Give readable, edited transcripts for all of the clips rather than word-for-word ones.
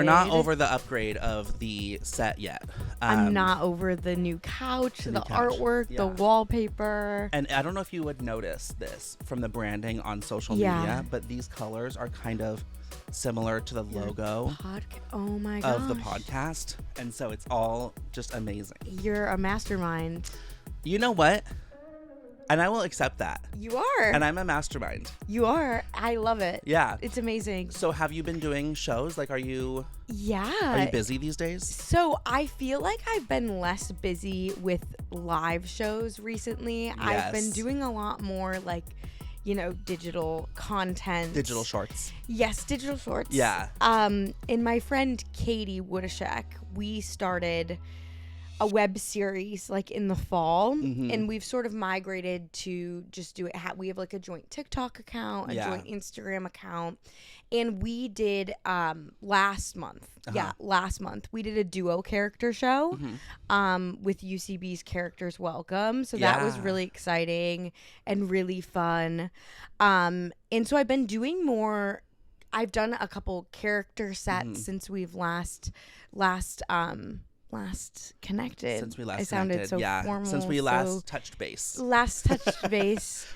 We're not over the upgrade of the set yet. I'm not over the new couch, the artwork, the wallpaper. And I don't know if you would notice this from the branding on social media, but these colors are kind of similar to the logo of the podcast. And so it's all just amazing. You're a mastermind. You know what? And I will accept that. You are. And I'm a mastermind. You are. I love it. Yeah. It's amazing. So have you been doing shows? Like, are you busy these days? So I feel like I've been less busy with live shows recently. Yes. I've been doing a lot more like, digital content. Digital shorts. Yes, digital shorts. Yeah. And my friend Katie Woodashek, we started a web series like in the fall, and we've sort of migrated to just do it. We have like a joint TikTok account, a joint Instagram account, and we did last month we did a duo character show with UCB's Characters Welcome, so that was really exciting and really fun. And so I've been doing more. I've done a couple character sets since we've last connected. Since we last I sounded connected, so formal. Since we last touched base.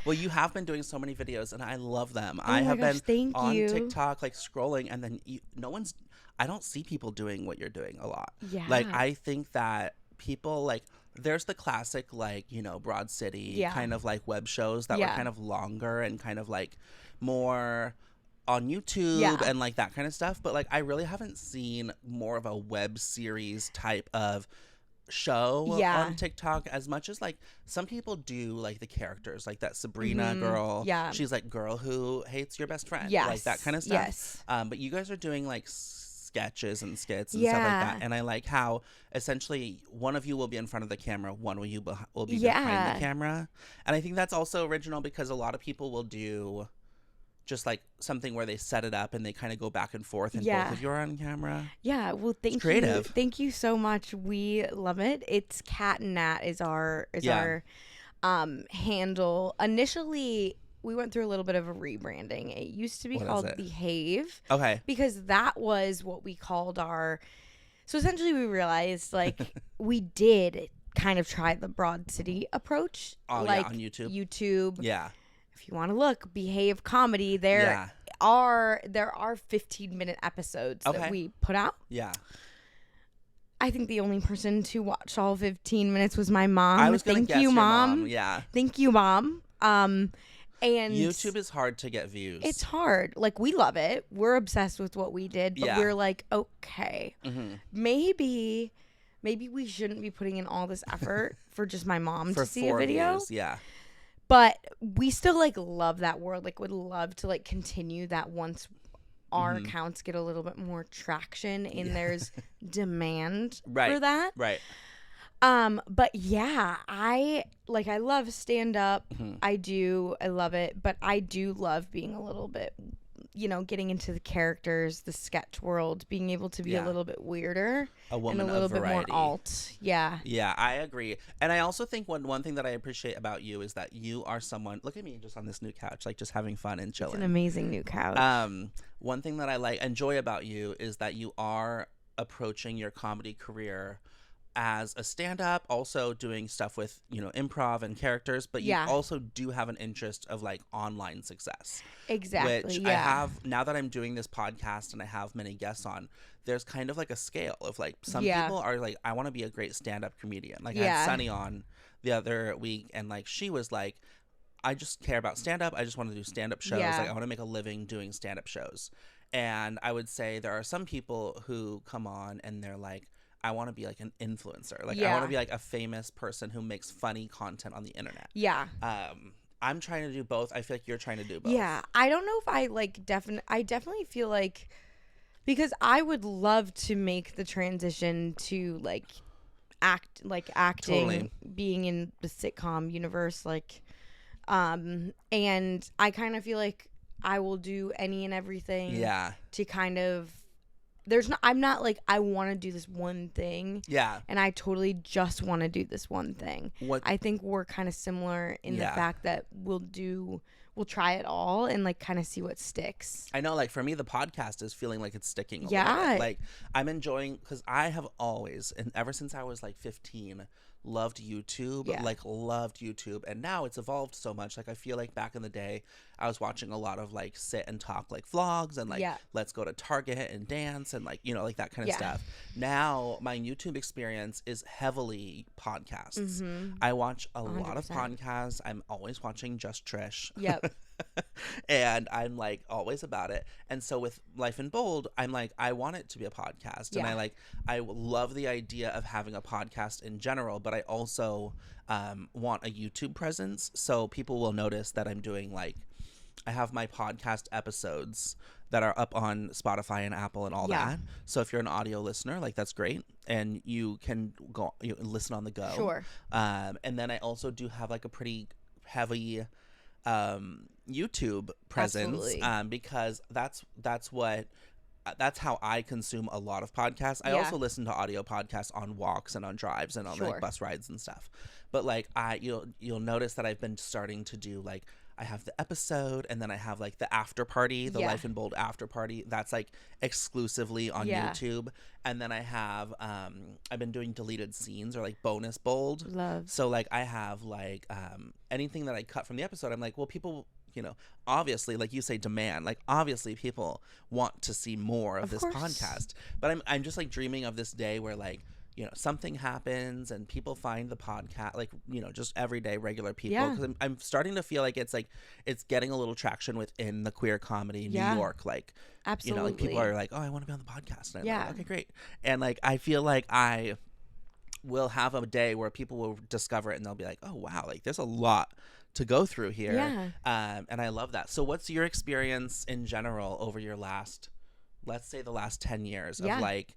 Well, you have been doing so many videos, and I love them. I have been on TikTok, like scrolling, and then I don't see people doing what you're doing a lot. Yeah. Like, I think that people, like, there's the classic, like, Broad City kind of, like, web shows that were kind of longer and kind of, like, more on YouTube and like that kind of stuff, but like I really haven't seen more of a web series type of show on TikTok as much as like some people do, like the characters, like that Sabrina girl. She's like girl who hates your best friend, like that kind of stuff. But you guys are doing like sketches and skits and stuff like that, and I like how essentially one of you will be in front of the camera, one will be behind the camera, and I think that's also original because a lot of people will do just like something where they set it up and they kind of go back and forth and both of you are on camera. Yeah, well, thank you. Thank you so much. We love it. It's Cat and Nat is our handle. Initially, we went through a little bit of a rebranding. It used to be called Behave. Okay. Because that was what we called our... So essentially we realized like we did kind of try the Broad City approach. On YouTube. Yeah. If you want to look, Behave Comedy, there are 15-minute episodes that we put out. Yeah. I think the only person to watch all 15 minutes was my mom. I was going to guess your mom. Yeah. Thank you, Mom. And YouTube is hard to get views. It's hard. Like, we love it. We're obsessed with what we did, but we're like, okay, maybe we shouldn't be putting in all this effort for just my mom to see a video. Views, yeah. But we still like love that world. Like, would love to like continue that once our accounts get a little bit more traction and there's demand for that. Right. But yeah, I love stand up. I love it. But I do love being a little bit, getting into the characters, the sketch world, being able to be a little bit weirder. A woman and a little bit more alt. Yeah. Yeah, I agree. And I also think one thing that I appreciate about you is that you are someone, look at me just on this new couch, like just having fun and chilling. It's an amazing new couch. One thing that I enjoy about you is that you are approaching your comedy career as a stand-up, also doing stuff with, improv and characters, but you also do have an interest of like online success. Exactly. Which I have, now that I'm doing this podcast and I have many guests on, there's kind of like a scale of like, some people are like, I want to be a great stand-up comedian. Like I had Sunny on the other week and like, she was like, I just care about stand-up. I just want to do stand-up shows. Like I want to make a living doing stand-up shows. And I would say there are some people who come on and they're like, I want to be like an influencer. Like I want to be like a famous person who makes funny content on the internet. Yeah. I'm trying to do both. I feel like you're trying to do both. Yeah. I don't know if I like I definitely feel like, because I would love to make the transition to like acting, being in the sitcom universe, like and I kind of feel like I will do any and everything to kind of I'm not like, I want to do this one thing. Yeah. And I totally just want to do this one thing. I think we're kind of similar in the fact that we'll try it all and like kind of see what sticks. I know, like for me, the podcast is feeling like it's sticking a little bit. Like I'm enjoying, because I have always, and ever since I was like 15, loved YouTube, and now it's evolved so much. Like I feel like back in the day I was watching a lot of like sit and talk like vlogs and like let's go to Target and dance and like, you know, like that kind of stuff. Now my YouTube experience is heavily podcasts. I watch a 100%. Lot of podcasts. I'm always watching Just Trish. Yep. And I'm like always about it. And so with Life in Bold, I'm like, I want it to be a podcast. And I love the idea of having a podcast in general, but I also want a YouTube presence. So people will notice that I'm doing like, I have my podcast episodes that are up on Spotify and Apple and all that. So if you're an audio listener, like that's great. And you can go, you know, listen on the go. Sure. And then I also do have like a pretty heavy YouTube presence, because that's how I consume a lot of podcasts. I also listen to audio podcasts on walks and on drives and on like bus rides and stuff. But like you'll notice that I've been starting to do like, I have the episode and then I have like the after party, the Life in Bold after party. That's like exclusively on YouTube. And then I have, I've been doing deleted scenes or like bonus bold. Love. So like I have like anything that I cut from the episode, I'm like, well, people, you know, obviously, like you say, demand, like obviously people want to see more of this podcast. But I'm just like dreaming of this day where like, you know, something happens and people find the podcast, like, you know, just everyday regular people. Because I'm starting to feel like it's getting a little traction within the queer comedy New York. Like, absolutely. You know, like people are like, oh, I want to be on the podcast. And I'm like, okay, great. And like, I feel like I will have a day where people will discover it and they'll be like, oh, wow, like there's a lot to go through here. And I love that. So what's your experience in general over your let's say the last 10 years of like,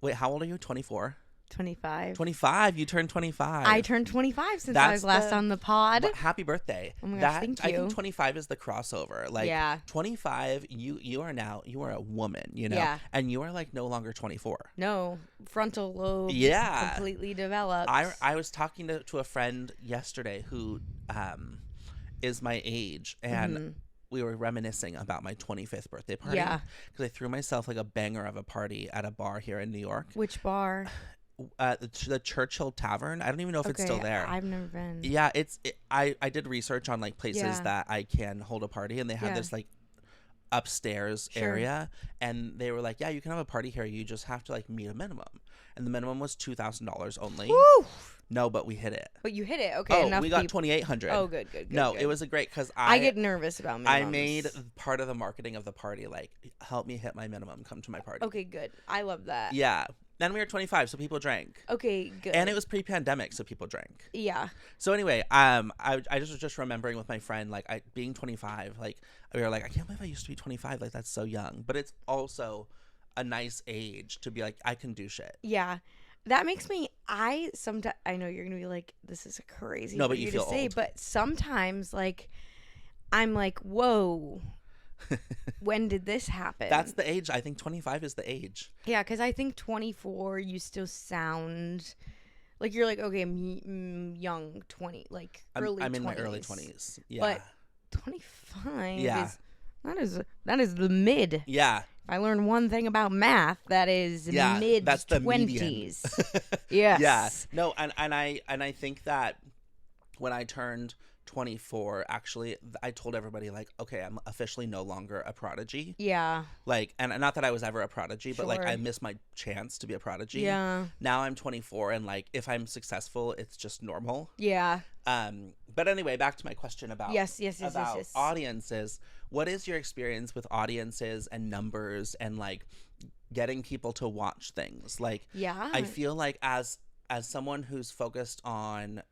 wait, how old are you? 24? 25. You turned 25. I turned 25 since I was last on the pod. Happy birthday. Oh my gosh, thank you. I think 25 is the crossover. Like 25, you are a woman, you know? And you are like no longer 24. No, frontal lobe completely developed. I was talking to a friend yesterday who is my age, and we were reminiscing about my 25th birthday party. Yeah. Because I threw myself like a banger of a party at a bar here in New York. Which bar? The Churchill Tavern. I don't even know if it's still there. I've never been. Yeah, I did research on like places that I can hold a party, and they have this like upstairs area, and they were like, yeah, you can have a party here, you just have to like meet a minimum, and the minimum was $2,000 only. Woo! No, but we hit it. But you hit it. Okay. Oh, we got 2,800. Oh, good. No, good. It was a great, because I get nervous about minimums. I made part of the marketing of the party like, help me hit my minimum, come to my party. Okay, good. I love that. Yeah. Then we were 25, so people drank. Okay, good. And it was pre-pandemic, so people drank. Yeah. So anyway, I was just remembering with my friend, like being 25, like we were like, I can't believe I used to be 25, like that's so young. But it's also a nice age to be like, I can do shit. Yeah. That makes me, I know you're going to be like, this is crazy no, but you feel to say, old. But sometimes like, I'm like, whoa. When did this happen? That's the age. I think 25 is the age. Yeah, because I think 24, you still sound like you're like, okay, I'm young 20, like early 20s. I'm in my early 20s. Yeah. But 25 that is the mid. Yeah. If I learned one thing about math, that is mid 20s. Yes. Yeah. No, and I think that when I turned 24, actually, I told everybody like, okay, I'm officially no longer a prodigy. Yeah. Like, and not that I was ever a prodigy, but like I missed my chance to be a prodigy. Yeah. Now I'm 24, and like if I'm successful, it's just normal. Yeah. But anyway, back to my question about yes. audiences. What is your experience with audiences and numbers and like getting people to watch things? Like, I feel like as someone who's focused on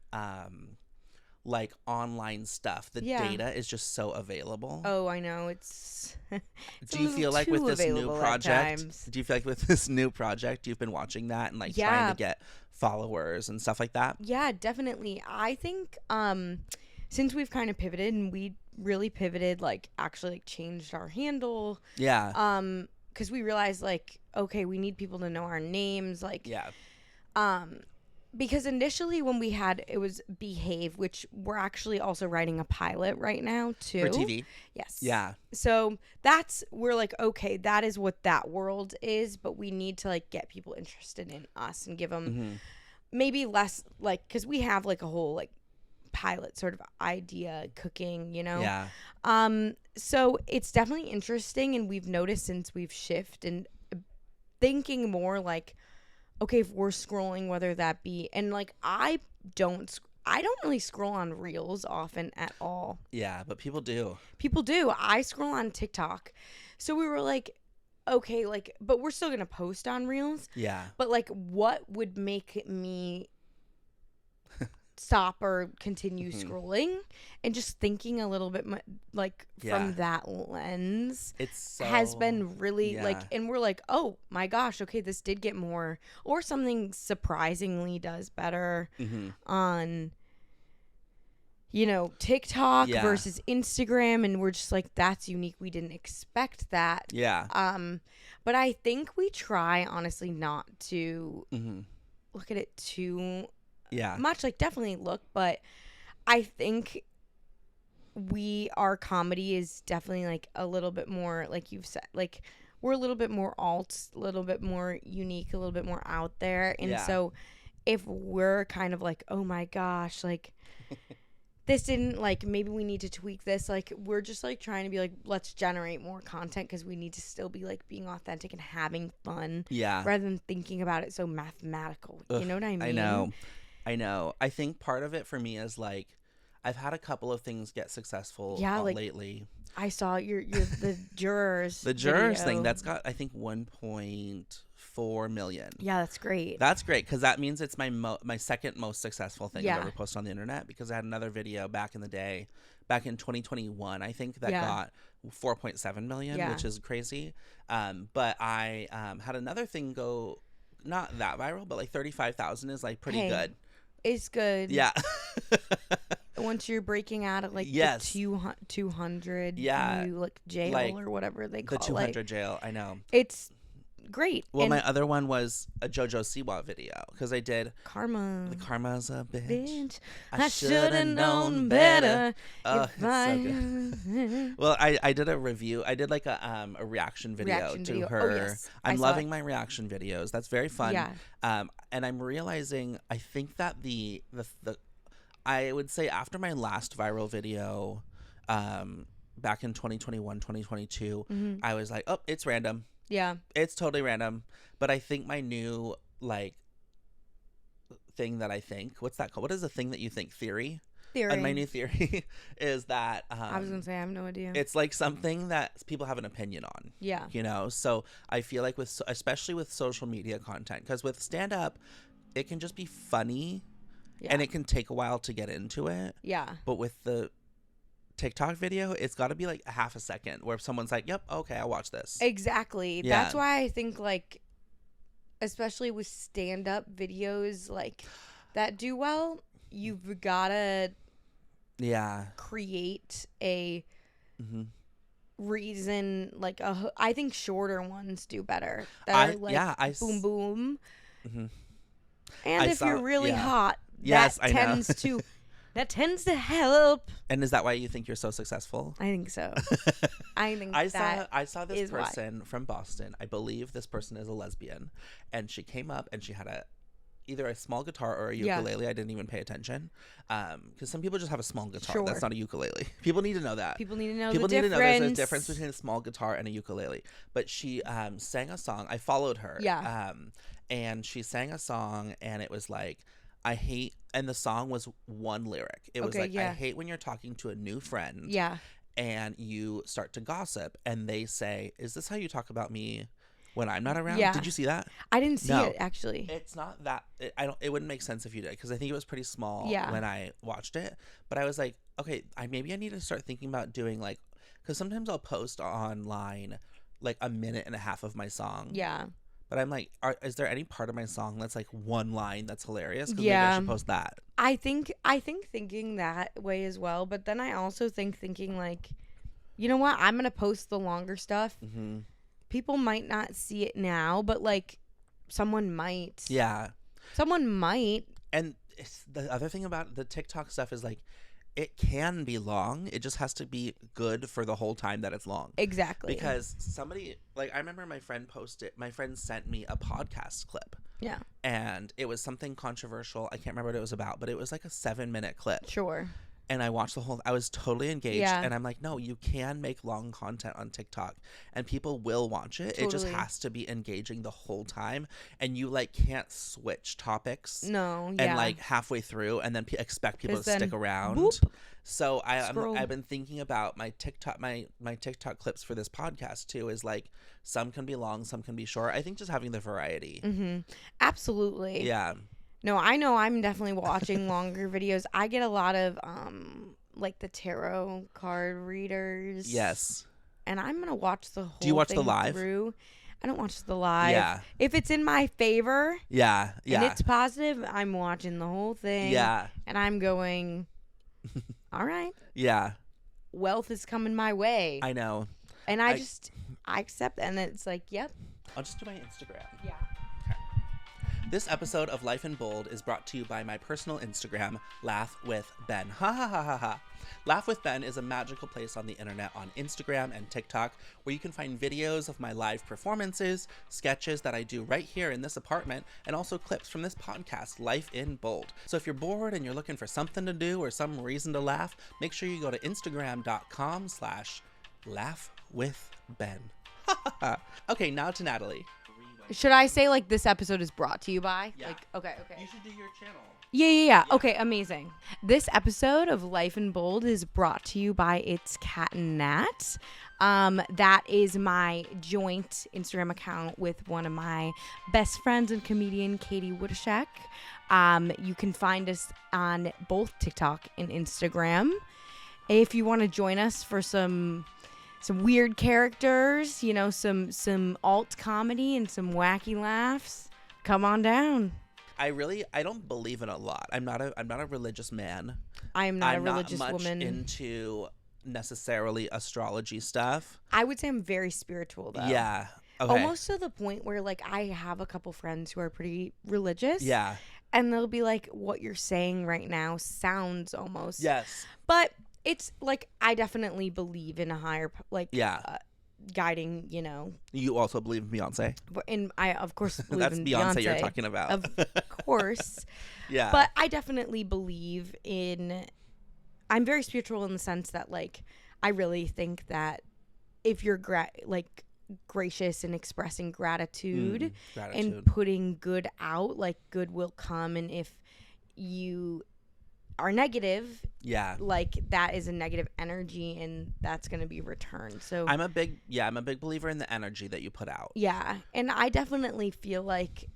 like online stuff, the data is just so available. Oh, I know. It's do you feel like with this new project? Do you feel like with this new project you've been watching that and like trying to get followers and stuff like that? Yeah, definitely. I think since we've kind of pivoted, and we really pivoted, like actually like changed our handle. Yeah. Because we realized like, okay, we need people to know our names. Like, yeah. Because initially when it was Behave, which we're actually also writing a pilot right now too. For TV? Yes. Yeah. So we're like, okay, that is what that world is, but we need to like get people interested in us and give them maybe less like, because we have like a whole like pilot sort of idea cooking, you know? Yeah. So it's definitely interesting, and we've noticed since we've shifted and thinking more like, okay, if we're scrolling, whether that be, and like I don't really scroll on Reels often at all. Yeah, but people do. I scroll on TikTok. So we were like, okay, like, but we're still gonna post on Reels. Yeah. But like, what would make me stop or continue scrolling? And just thinking a little bit like from that lens, has been really like, and we're like, oh my gosh, okay, this did get more, or something surprisingly does better on, you know, TikTok versus Instagram, and we're just like, that's unique, we didn't expect that. But I think we try honestly not to look at it too much, like definitely look, but I think our comedy is definitely like a little bit more, like you've said, like we're a little bit more alt, a little bit more unique, a little bit more out there. And so if we're kind of like, oh my gosh, like this didn't, like, maybe we need to tweak this, like we're just like trying to be like, let's generate more content because we need to still be like being authentic and having fun rather than thinking about it so mathematical. You know what I mean? I know. I think part of it for me is like, I've had a couple of things get successful like, lately. I saw your the jurors. The jurors thing, that's got, I think, 1.4 million. Yeah, that's great. That's great, because that means it's my second most successful thing I've ever posted on the internet, because I had another video back in the day, back in 2021, I think, that got 4.7 million, which is crazy. But I had another thing go, not that viral, but like 35,000 is like pretty good. It's good. Yeah. Once you're breaking out at like the 200 you like jail, like, or whatever they call it. The 200 jail, I know. It's great. Well, my other one was a JoJo Siwa video, because I did Karma. The Karma's a bitch. I should have known better. Oh, it's so good. Well, I did a review. I did like a reaction video to her. Oh, yes. I'm loving my reaction videos. That's very fun. Yeah. And I'm realizing, I think that the I would say after my last viral video, back in 2021, 2022, I was like, oh, it's random. Yeah. It's totally random. But I think my new, like, thing that I think, what's that called? What is the thing that you think? Theory? And my new theory is that I was gonna say, I have no idea. It's like something that people have an opinion on. Yeah. You know? So I feel like especially with social media content, because with stand-up, it can just be funny and it can take a while to get into it. Yeah. But with the TikTok video, it's got to be like a half a second where someone's like, yep, okay, I'll watch this. Exactly. Yeah. That's why I think, like, especially with stand-up videos like that do well, you've got to create a reason, like I think shorter ones do better. That are like boom boom. And if you're really hot, that tends to help. And is that why you think you're so successful? I think so. I saw this person from Boston. I believe this person is a lesbian, and she came up and she had either a small guitar or a ukulele. I didn't even pay attention, because some people just have a small guitar. That's not a ukulele. People need to know that. People need to know there's a difference between a small guitar and a ukulele. But she sang a song. I followed her. And she sang a song, and it was like, I hate, and the song was one lyric. It was I hate when you're talking to a new friend. Yeah. And you start to gossip, and they say, is this how you talk about me when I'm not around? Yeah. Did you see that? I didn't see it, actually. It's not that, it wouldn't make sense if you did, because I think it was pretty small when I watched it. But I was like, okay, maybe I need to start thinking about doing, like, because sometimes I'll post online like a minute and a half of my song. Yeah. But I'm like, is there any part of my song that's like one line that's hilarious? Because maybe I should post that. I think thinking that way as well. But then I also thinking like, you know what? I'm gonna post the longer stuff. people might not see it now, but like someone might. Yeah. Someone might. And the other thing about the TikTok stuff is like, it can be long. It just has to be good for the whole time that it's long. Exactly. Because somebody, like, I remember my friend sent me a podcast clip. Yeah. And it was something controversial. I can't remember what it was about, but it was like a 7-minute clip. Sure. And I watched I was totally engaged. Yeah. And I'm like, no, you can make long content on TikTok and people will watch it. Totally. It just has to be engaging the whole time. And you like can't switch topics. No. Yeah. And like halfway through and then expect people to stick around. Boop. So I've been thinking about my TikTok, my TikTok clips for this podcast too, is like some can be long, some can be short. I think just having the variety. Mm-hmm. Absolutely. Yeah. No, I know I'm definitely watching longer videos. I get a lot of like the tarot card readers. Yes. And I'm going to watch the whole thing. Do you watch the live? Through. I don't watch the live. Yeah. If it's in my favor. Yeah. Yeah. And it's positive, I'm watching the whole thing. Yeah. And I'm going, all right. Yeah. Wealth is coming my way. I know. And I accept. And it's like, yep. I'll just do my Instagram. Yeah. This episode of Life in Bold is brought to you by my personal Instagram, Laugh with Ben. Ha ha ha ha ha. Laugh with Ben is a magical place on the internet on Instagram and TikTok where you can find videos of my live performances, sketches that I do right here in this apartment, and also clips from this podcast, Life in Bold. So if you're bored and you're looking for something to do or some reason to laugh, make sure you go to Instagram.com/laughwithben. Okay, now to Natalie. Should I say like this episode is brought to you by? Yeah. Like, okay. You should do your channel. Yeah. Okay, amazing. This episode of Life in Bold is brought to you by It's Cat and Nat. That is my joint Instagram account with one of my best friends and comedian, Katie Woodashek. You can find us on both TikTok and Instagram. If you want to join us for some weird characters, you know, some alt comedy and some wacky laughs, come on down. I don't believe in a lot. I'm not a religious man. I'm not a religious woman. woman. Into necessarily astrology stuff. I would say I'm very spiritual though. Yeah. Okay. Almost to the point where like I have a couple friends who are pretty religious. Yeah. And they'll be like, what you're saying right now sounds almost. Yes. But it's like I definitely believe in a higher guiding, you know. You also believe in Beyonce? And I of course believe That's in Beyonce you're talking about. Of course. Yeah. But I definitely believe I'm very spiritual in the sense that like I really think that if you're gracious and expressing gratitude and putting good out, like good will come. And if you are negative, like that is a negative energy and that's going to be returned. So I'm a big believer in the energy that you put out. Yeah. And I definitely feel like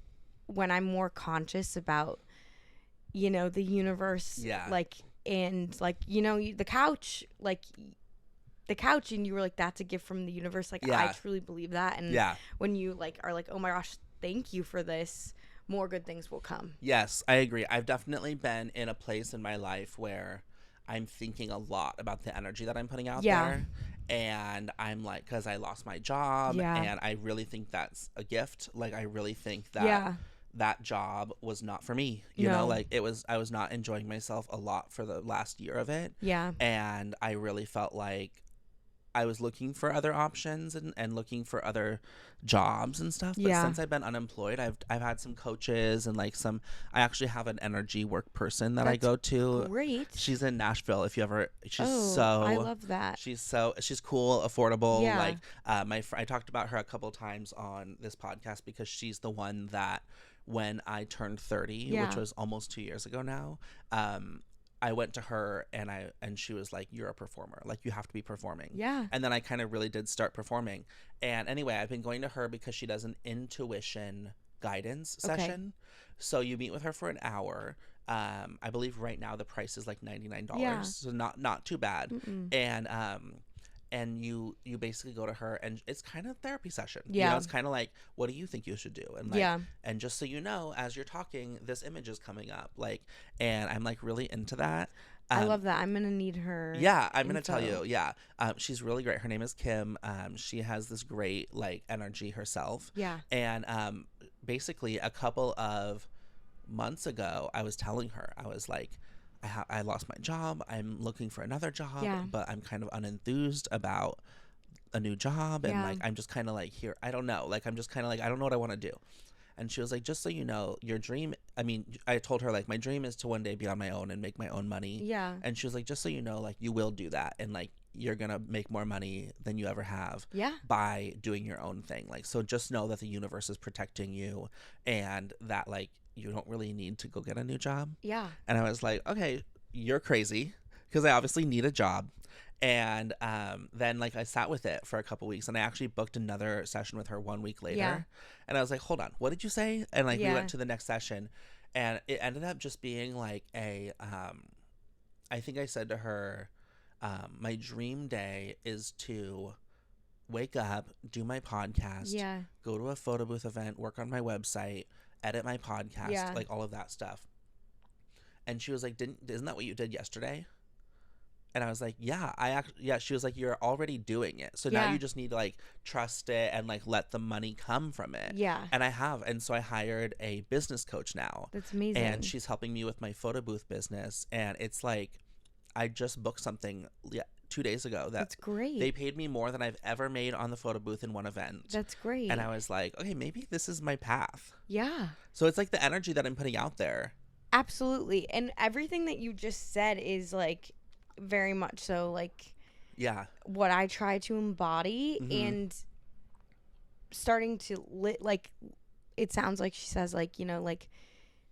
when I'm more conscious about, you know, the universe, like, and like, you know, the couch and you were like, that's a gift from the universe. Like, I truly believe that. And when you like are like, oh my gosh, thank you for this, more good things will come. Yes, I agree. I've definitely been in a place in my life where I'm thinking a lot about the energy that I'm putting out there. And I'm like, because I lost my job and I really think that's a gift. Like, I really think that that job was not for me. You know, like I was not enjoying myself a lot for the last year of it. Yeah. And I really felt like I was looking for other options and looking for other jobs and stuff. But since I've been unemployed, I've had some coaches and like I actually have an energy work person that I go to. Great. She's in Nashville. If you ever, I love that. She's cool, affordable. Yeah. Like I talked about her a couple times on this podcast because she's the one that when I turned 30, which was almost 2 years ago now, I went to her and she was like, you're a performer. Like, you have to be performing. Yeah. And then I kind of really did start performing. And anyway, I've been going to her because she does an intuition guidance session. So you meet with her for an hour. I believe right now the price is like $99. So not too bad. Mm-mm. and you basically go to her, and it's kind of therapy session. Yeah. It's kind of like, what do you think you should do? And like, and just so you know, as you're talking, this image is coming up, like, and I'm like really into that. I love that. I'm gonna need her. Yeah, I'm gonna tell you. Yeah, she's really great. Her name is Kim. She has this great like energy herself. Yeah. And basically, a couple of months ago, I was telling her, I was like, I lost my job. I'm looking for another job, but I'm kind of unenthused about a new job, and like I'm just kind of like here. I don't know. Like I'm just kind of like I don't know what I want to do. And she was like, just so you know, your dream, I mean, I told her, like, my dream is to one day be on my own and make my own money. Yeah. And she was like, just so you know, like, you will do that. And, like, you're going to make more money than you ever have by doing your own thing. Like, so just know that the universe is protecting you and that, like, you don't really need to go get a new job. Yeah. And I was like, okay, you're crazy, because I obviously need a job. And then like I sat with it for a couple weeks, and I actually booked another session with her 1 week later. And I was like, hold on, what did you say? And like we went to the next session, and it ended up just being like a I think I said to her, my dream day is to wake up, do my podcast, go to a photo booth event, work on my website, edit my podcast, like all of that stuff. And she was like, isn't that what you did yesterday? And I was like, yeah, she was like, you're already doing it. So now you just need to like trust it and like let the money come from it. Yeah. And I have. And so I hired a business coach now. That's amazing. And she's helping me with my photo booth business. And it's like, I just booked something 2 days ago. That's great. They paid me more than I've ever made on the photo booth in one event. That's great. And I was like, okay, maybe this is my path. Yeah. So it's like the energy that I'm putting out there. Absolutely. And everything that you just said is like, very much so like what I try to embody, and starting to like it sounds like she says like, you know, like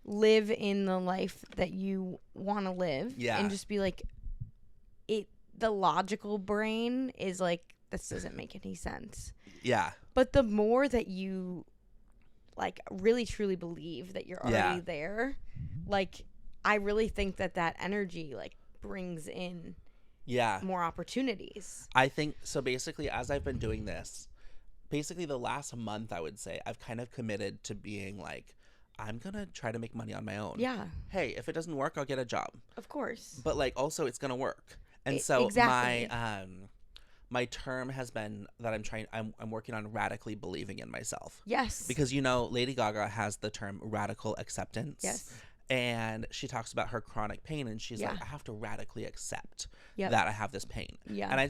live in the life that you want to live, and just be like the logical brain is like, this doesn't make any sense, but the more that you like really truly believe that you're already there, like I really think that energy like brings in more opportunities. I think so. Basically, as I've been doing this, basically the last month, I would say I've kind of committed to being like, I'm gonna try to make money on my own. Hey, if it doesn't work, I'll get a job, of course, but like also it's gonna work. And my term has been that I'm working on radically believing in myself. Because you know, Lady Gaga has the term radical acceptance. And she talks about her chronic pain, and she's like, I have to radically accept that I have this pain. And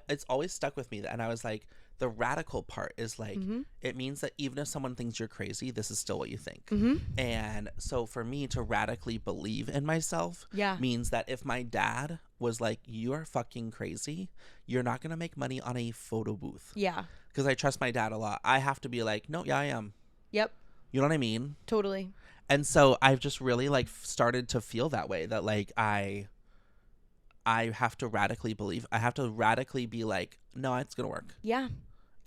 it's always stuck with me. And I was like, the radical part is like, it means that even if someone thinks you're crazy, this is still what you think. And so for me to radically believe in myself means that if my dad was like, you're fucking crazy, you're not going to make money on a photo booth. Because I trust my dad a lot. I have to be like, no, I am. You know what I mean? Totally. And so I've just really like started to feel that way, that like I have to radically believe. I have to radically be like, no, it's going to work.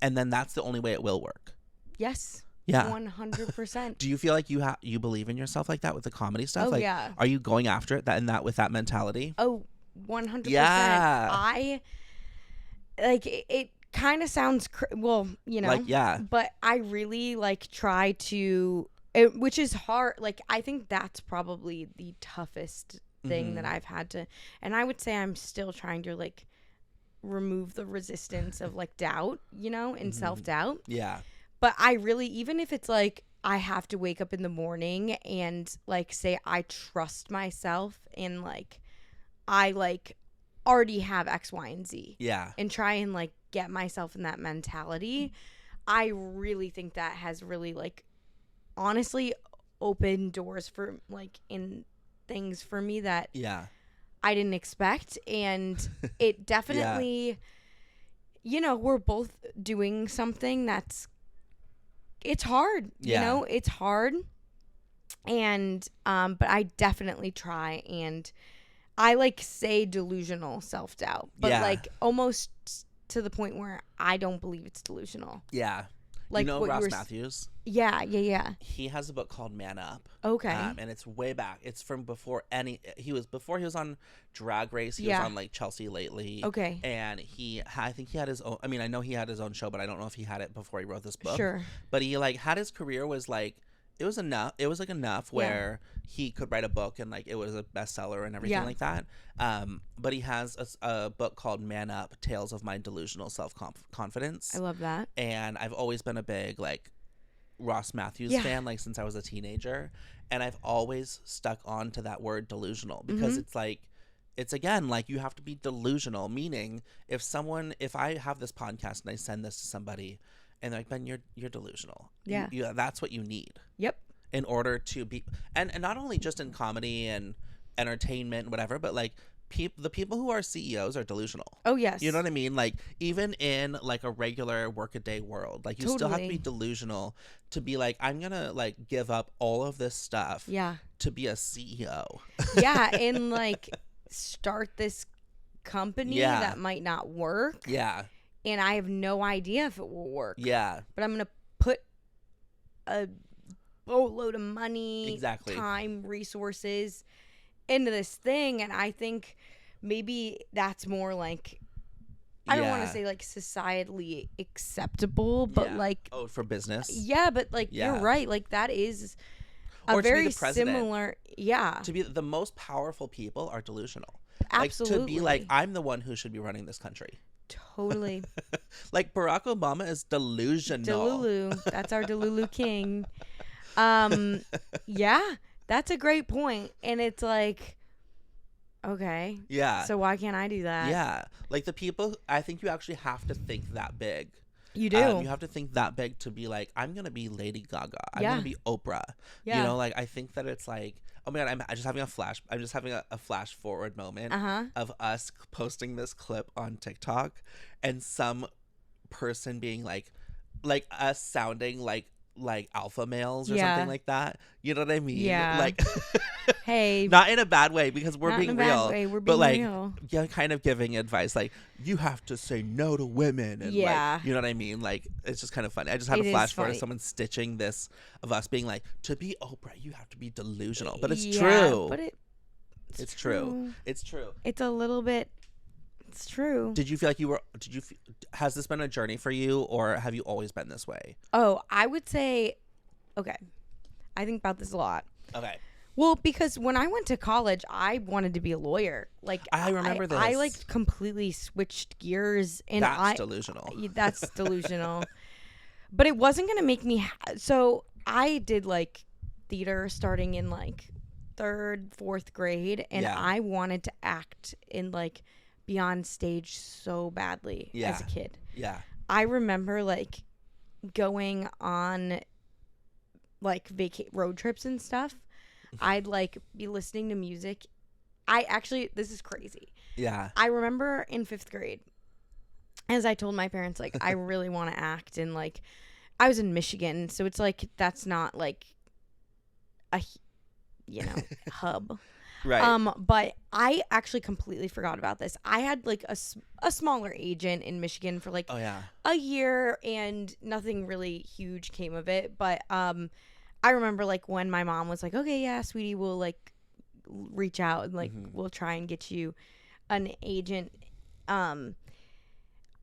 And then that's the only way it will work. 100%. Do you feel like you believe in yourself like that with the comedy stuff? Oh, like, yeah. Are you going after it with that mentality? Oh, 100%. Yeah. I like it kind of sounds well, you know. Like, but I really like try to which is hard. Like, I think that's probably the toughest thing that I've had to, and I would say I'm still trying to like remove the resistance of like doubt, you know, and self-doubt. But I really, even if it's like I have to wake up in the morning and like say I trust myself and like I like already have X, Y, and Z. And try and like get myself in that mentality. I really think that has really like honestly opened doors for like in things for me that I didn't expect. And it definitely, you know, we're both doing something it's hard, you know, it's hard. And, but I definitely try, and I like say delusional self-doubt, but like almost to the point where I don't believe it's delusional. Like, you know Ross Matthews? Yeah. He has a book called Man Up. Okay. And it's way back. It's from before he was on Drag Race. He was on like Chelsea Lately. Okay. And I think he had his own, I mean, I know he had his own show, but I don't know if he had it before he wrote this book. Sure. But he like had his career was like, it was like enough where he could write a book and like it was a bestseller and everything like that. But he has a book called Man Up, Tales of My Delusional Self-Confidence. I love that. And I've always been a big like Ross Matthews fan, like since I was a teenager. And I've always stuck on to that word delusional because it's like, it's again, like you have to be delusional, meaning if I have this podcast and I send this to somebody and they're like, Ben, you're delusional. Yeah. That's what you need. Yep. In order to be, and not only just in comedy and entertainment and whatever, but like the people who are CEOs are delusional. Oh, yes. You know what I mean? Like even in like a regular workaday world, like you still have to be delusional to be like, I'm going to like give up all of this stuff to be a CEO. Yeah. And like start this company that might not work. Yeah. And I have no idea if it will work. Yeah. But I'm going to put a boatload of money, time, resources into this thing. And I think maybe that's more like, I don't want to say like societally acceptable, but like. Oh, for business? Yeah, but like you're right. Like that is a very similar. Yeah. To be the most powerful people are delusional. Absolutely. Like, to be like, I'm the one who should be running this country. Totally. Like Barack Obama is delusional. Delulu. That's our Delulu king. Yeah, that's a great point. And it's like, okay. Yeah. So why can't I do that? Yeah. Like the people, I think you actually have to think that big. You do. You have to think that big to be like, I'm going to be Lady Gaga. I'm going to be Oprah. Yeah. You know, like I think that it's like, oh my God, I'm just having a flash forward moment of us posting this clip on TikTok and some person being like us sounding like alpha males or something like that. You know what I mean? Yeah. Like, hey, not in a bad way because we're being real, we're being but like, real. Yeah, kind of giving advice like you have to say no to women and like, you know what I mean? Like, it's just kind of funny. I just had a flash forward of someone stitching this of us being like, to be Oprah, you have to be delusional, but it's true. But it's true. It's true. It's a little bit. It's true. Did you feel like has this been a journey for you or have you always been this way? Oh, I would say, okay. I think about this a lot. Okay. Well, because when I went to college, I wanted to be a lawyer. Like I remember this. I like completely switched gears, and that's delusional. That's delusional. But it wasn't gonna make me. So I did like theater starting in like 3rd, 4th grade, and I wanted to act in like be on stage so badly as a kid. Yeah. I remember like going on like road trips and stuff. I'd like be listening to music. This is crazy. Yeah. I remember in 5th grade, as I told my parents, like, I really want to act. And like, I was in Michigan. So it's like, that's not like a, hub. Right. But I actually completely forgot about this. I had like a smaller agent in Michigan for like a year and nothing really huge came of it. But, I remember like when my mom was like, okay, yeah, sweetie, we'll like reach out and like, we'll try and get you an agent. I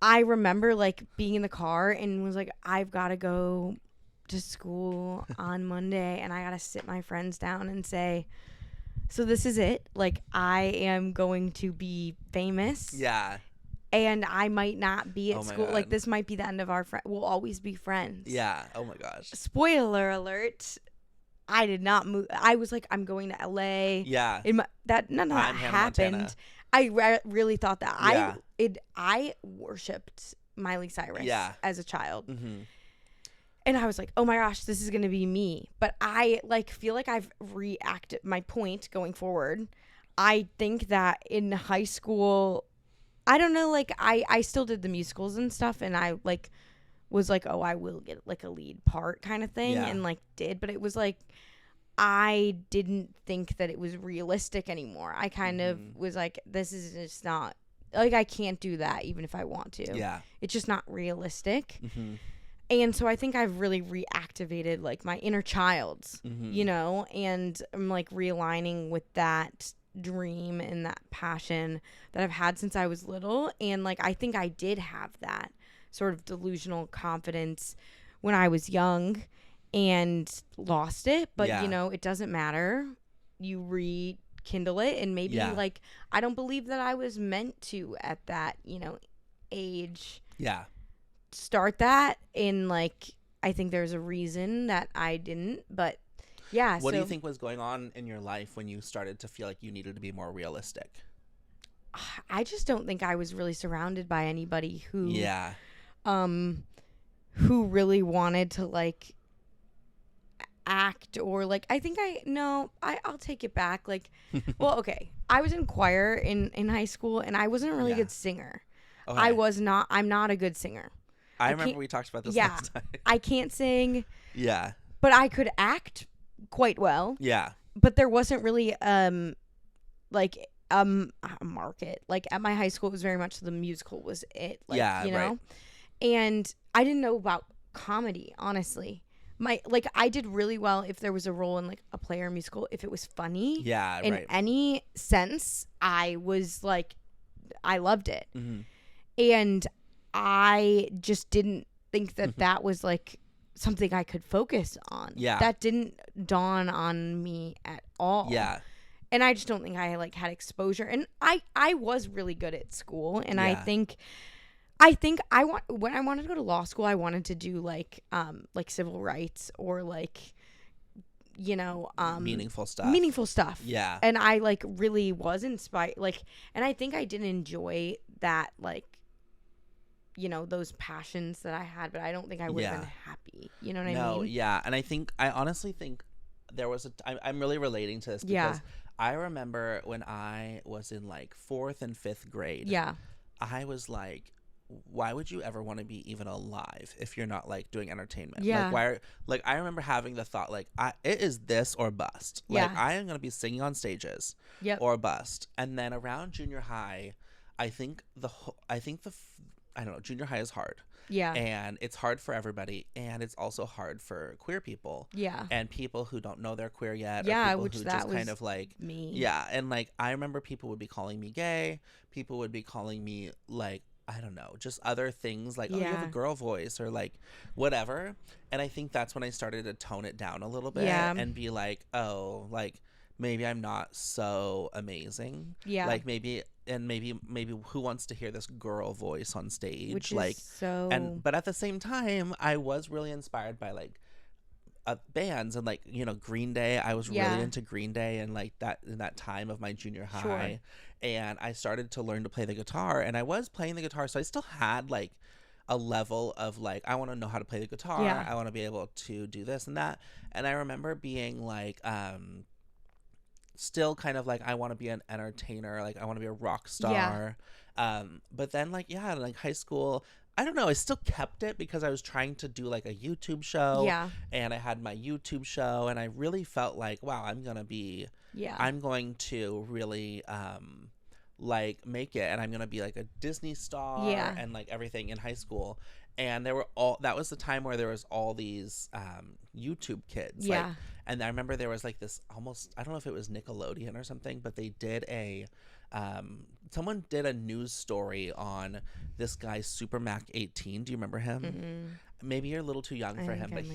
remember like being in the car and was like, I've got to go to school on Monday and I got to sit my friends down and say, so this is it. Like, I am going to be famous. Yeah. And I might not be at school. God. Like, this might be the end of our friend. We'll always be friends. Yeah. Oh, my gosh. Spoiler alert. I did not move. I was like, I'm going to LA. Yeah. None of that happened. Montana. I really thought that. Yeah. I worshipped Miley Cyrus as a child. Mm-hmm. And I was like, oh my gosh, this is going to be me. But I like feel like I've reacted my point going forward. I think that in high school, I don't know, like I still did the musicals and stuff. And I like was like, oh, I will get like a lead part kind of thing. Yeah. And like did. But it was like, I didn't think that it was realistic anymore. I kind of was like, this is just not, like I can't do that even if I want to. Yeah. It's just not realistic. Mm-hmm. And so I think I've really reactivated like my inner child, you know, and I'm like realigning with that dream and that passion that I've had since I was little. And like, I think I did have that sort of delusional confidence when I was young and lost it. But, you know, it doesn't matter. You rekindle it. And maybe like, I don't believe that I was meant to at that, you know, age. Yeah. Start that. And like, I think there's a reason that I didn't. But yeah. What do you think was going on in your life when you started to feel like you needed to be more realistic? I just don't think I was really surrounded by anybody who really wanted to like act or like I'll take it back. Like, well, okay. I was in choir in high school and I wasn't a really good singer. Okay. I'm not a good singer. I remember we talked about this last time. I can't sing. Yeah. But I could act quite well. Yeah. But there wasn't really like a market. Like at my high school it was very much the musical was it. Like, you know? Right. And I didn't know about comedy, honestly. I did really well if there was a role in like a play or musical, if it was funny. Yeah. In any sense, I was like I loved it. Mm-hmm. And I just didn't think that that was like something I could focus on. Yeah. That didn't dawn on me at all. Yeah. And I just don't think I like had exposure. And I was really good at school. And I think when I wanted to go to law school, I wanted to do like civil rights or like, you know, meaningful stuff. Yeah. And I like really was inspired. Like, and I think I did enjoy that, like, you know, those passions that I had, but I don't think I would have been happy. You know what I mean? No, yeah. And I honestly think there was I'm really relating to this because I remember when I was in like 4th and 5th grade. Yeah. I was like, why would you ever want to be even alive if you're not like doing entertainment? Yeah. Like I remember having the thought like it is this or bust. Like I am going to be singing on stages or bust. And then around junior high, I don't know, junior high is hard. Yeah. And it's hard for everybody. And it's also hard for queer people. Yeah. And people who don't know they're queer yet. Yeah, or people which who that just was kind of like me. Yeah. And like I remember people would be calling me gay. People would be calling me like, I don't know, just other things like, oh, you have a girl voice or like whatever. And I think that's when I started to tone it down a little bit and be like, oh, like maybe I'm not so amazing. Yeah. Like maybe who wants to hear this girl voice on stage? Which like is so. But at the same time, I was really inspired by like bands and like, you know, Green Day. I was really into Green Day and like that in that time of my junior high. Sure. And I started to learn to play the guitar and I was playing the guitar. So I still had like a level of like, I want to know how to play the guitar. Yeah. I want to be able to do this and that. And I remember being like, still kind of like, I want to be an entertainer. Like I want to be a rock star. Yeah. But then like high school, I don't know. I still kept it because I was trying to do like a YouTube show. Yeah. And I had my YouTube show and I really felt like, wow, I'm going to really like make it and I'm going to be like a Disney star and like everything in high school. And that was the time where there was all these YouTube kids. Yeah. Like, and I remember there was like this almost, I don't know if it was Nickelodeon or something, but they did someone did a news story on this guy, Super Mac 18. Do you remember him? Mm-mm. Maybe you're a little too young for him, but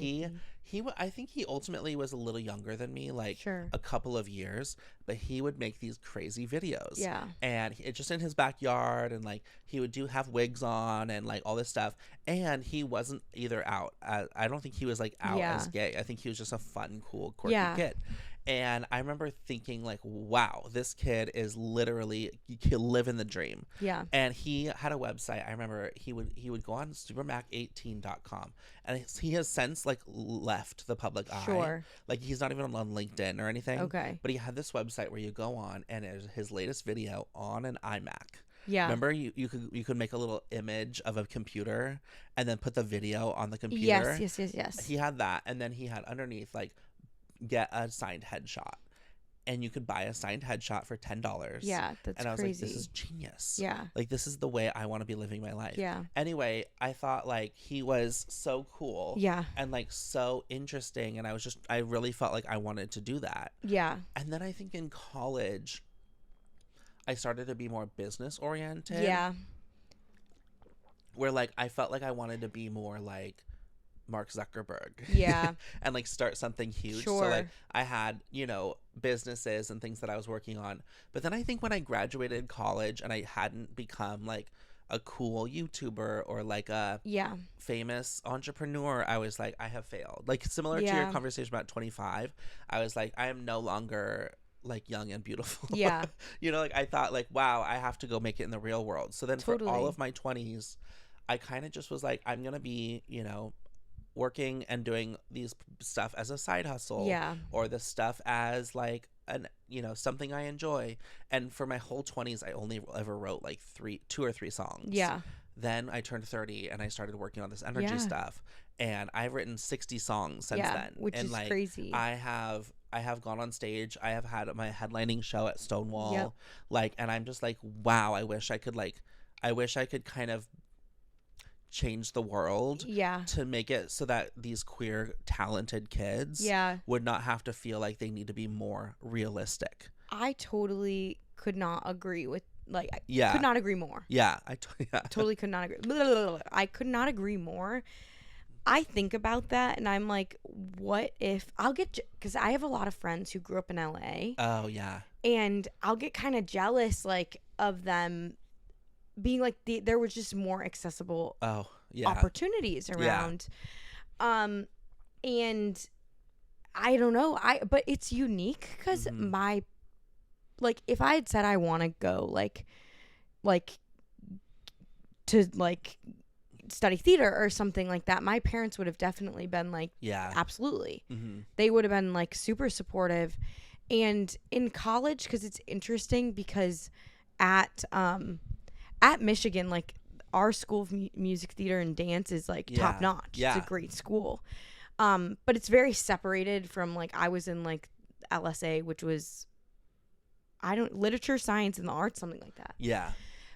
I think he ultimately was a little younger than me, like a couple of years, but he would make these crazy videos. Yeah. And it's just in his backyard and like he would have wigs on and like all this stuff. And he wasn't either out. I don't think he was like out as gay. I think he was just a fun, cool, quirky kid. And I remember thinking like, wow, this kid is literally, he'll live in the dream. Yeah. And he had a website. I remember he would go on supermac18.com and he has since like left the public eye. Sure. Like he's not even on LinkedIn or anything. Okay. But he had this website where you go on and it's his latest video on an iMac. Yeah. Remember you could make a little image of a computer and then put the video on the computer. Yes. He had that. And then he had underneath like, get a signed headshot. and you could buy a signed headshot for $10. Yeah, that's crazy. And I was like, this is genius. Yeah. Like, this is the way I want to be living my life. Yeah. Anyway, I thought, like, he was so cool. Yeah. And, like, so interesting. And I really felt like I wanted to do that. Yeah. And then I think in college, I started to be more business oriented. Yeah. Where, like, I felt like I wanted to be more, like, Mark Zuckerberg. Yeah. And, like, start something huge. Sure. So, like, I had, you know, businesses and things that I was working on. But then I think when I graduated college and I hadn't become, like, a cool YouTuber or, like, a famous entrepreneur, I was like, I have failed. Like, similar to your conversation about 25, I was like, I am no longer, like, young and beautiful. Yeah. You know, like, I thought, like, wow, I have to go make it in the real world. So then for all of my 20s, I kind of just was like, I'm going to be, you know, working and doing these stuff as a side hustle, or the stuff as like an, you know, something I enjoy. And for my whole 20s, I only ever wrote like 2 or 3 songs. Yeah. Then I turned 30 and I started working on this energy stuff, and I've written 60 songs since then, which and is like crazy. I have gone on stage. I have had my headlining show at Stonewall, like, and I'm just like, wow, I wish I could kind of change the world to make it so that these queer talented kids would not have to feel like they need to be more realistic. I totally could not agree with, like, could not agree more. Totally could not agree. I could not agree more. I think about that and I'm like, what if because I have a lot of friends who grew up in LA. Oh yeah. And I'll get kind of jealous, like, of them being like, there was just more accessible opportunities around. And I don't know, but it's unique because my, like, if I had said I want to go like to like study theater or something like that, my parents would have definitely been like, absolutely. They would have been like super supportive. And in college, because it's interesting, because at Michigan, like, our school of music, theater, and dance is like top notch. It's a great school. But it's very separated from, like, I was in like LSA, which was literature, science, and the arts, something like that. Yeah.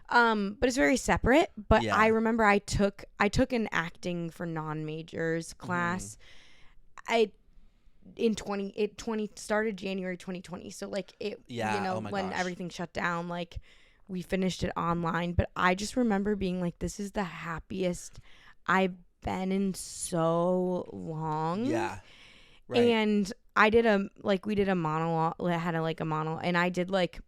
But it's very separate. But I remember I took an acting for non-majors class. It started January 2020. So like when everything shut down, like, we finished it online. But I just remember being like, this is the happiest I've been in so long. Yeah. Right. And we did a monologue, and I did like,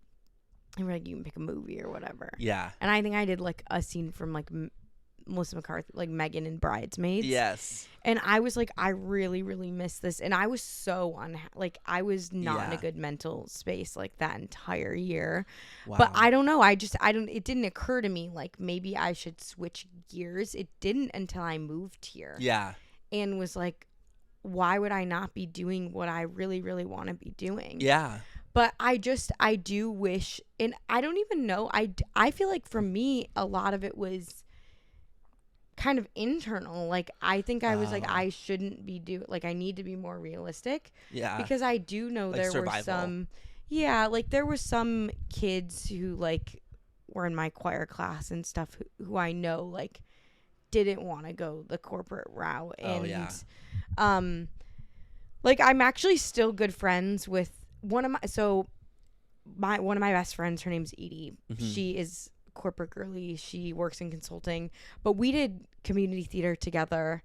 they were like, you can pick a movie or whatever. Yeah. And I think I did like a scene from like Melissa McCarthy, like Megan in Bridesmaids. Yes. And I was like, I really, really miss this. And I was so like, I was not in a good mental space like that entire year. Wow. But I don't know. It didn't occur to me like maybe I should switch gears. It didn't until I moved here. Yeah. And was like, why would I not be doing what I really, really want to be doing? Yeah. But I do wish, and I don't even know. I feel like for me, a lot of it was kind of internal. Like, I think I was like, I shouldn't be like, I need to be more realistic. Yeah. Because I do know like there survival. There were some kids who like were in my choir class and stuff who I know like didn't want to go the corporate route. And like, I'm actually still good friends with one of my best friends. Her name's Edie. She is corporate girly. She works in consulting, but we did community theater together.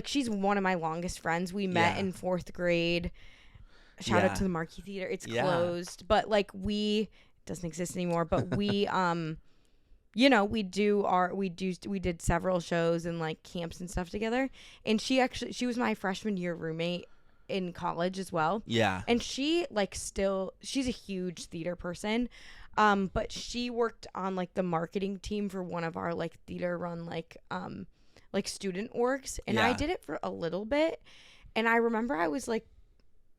She's one of my longest friends. We met in 4th grade. Shout out to the Marquee Theater. It's closed, but like it doesn't exist anymore. But we we did several shows and like camps and stuff together. And she was my freshman year roommate in college as well. Yeah. And she she's a huge theater person. But she worked on like the marketing team for one of our like theater run like student orgs, and I did it for a little bit. And I remember I was like,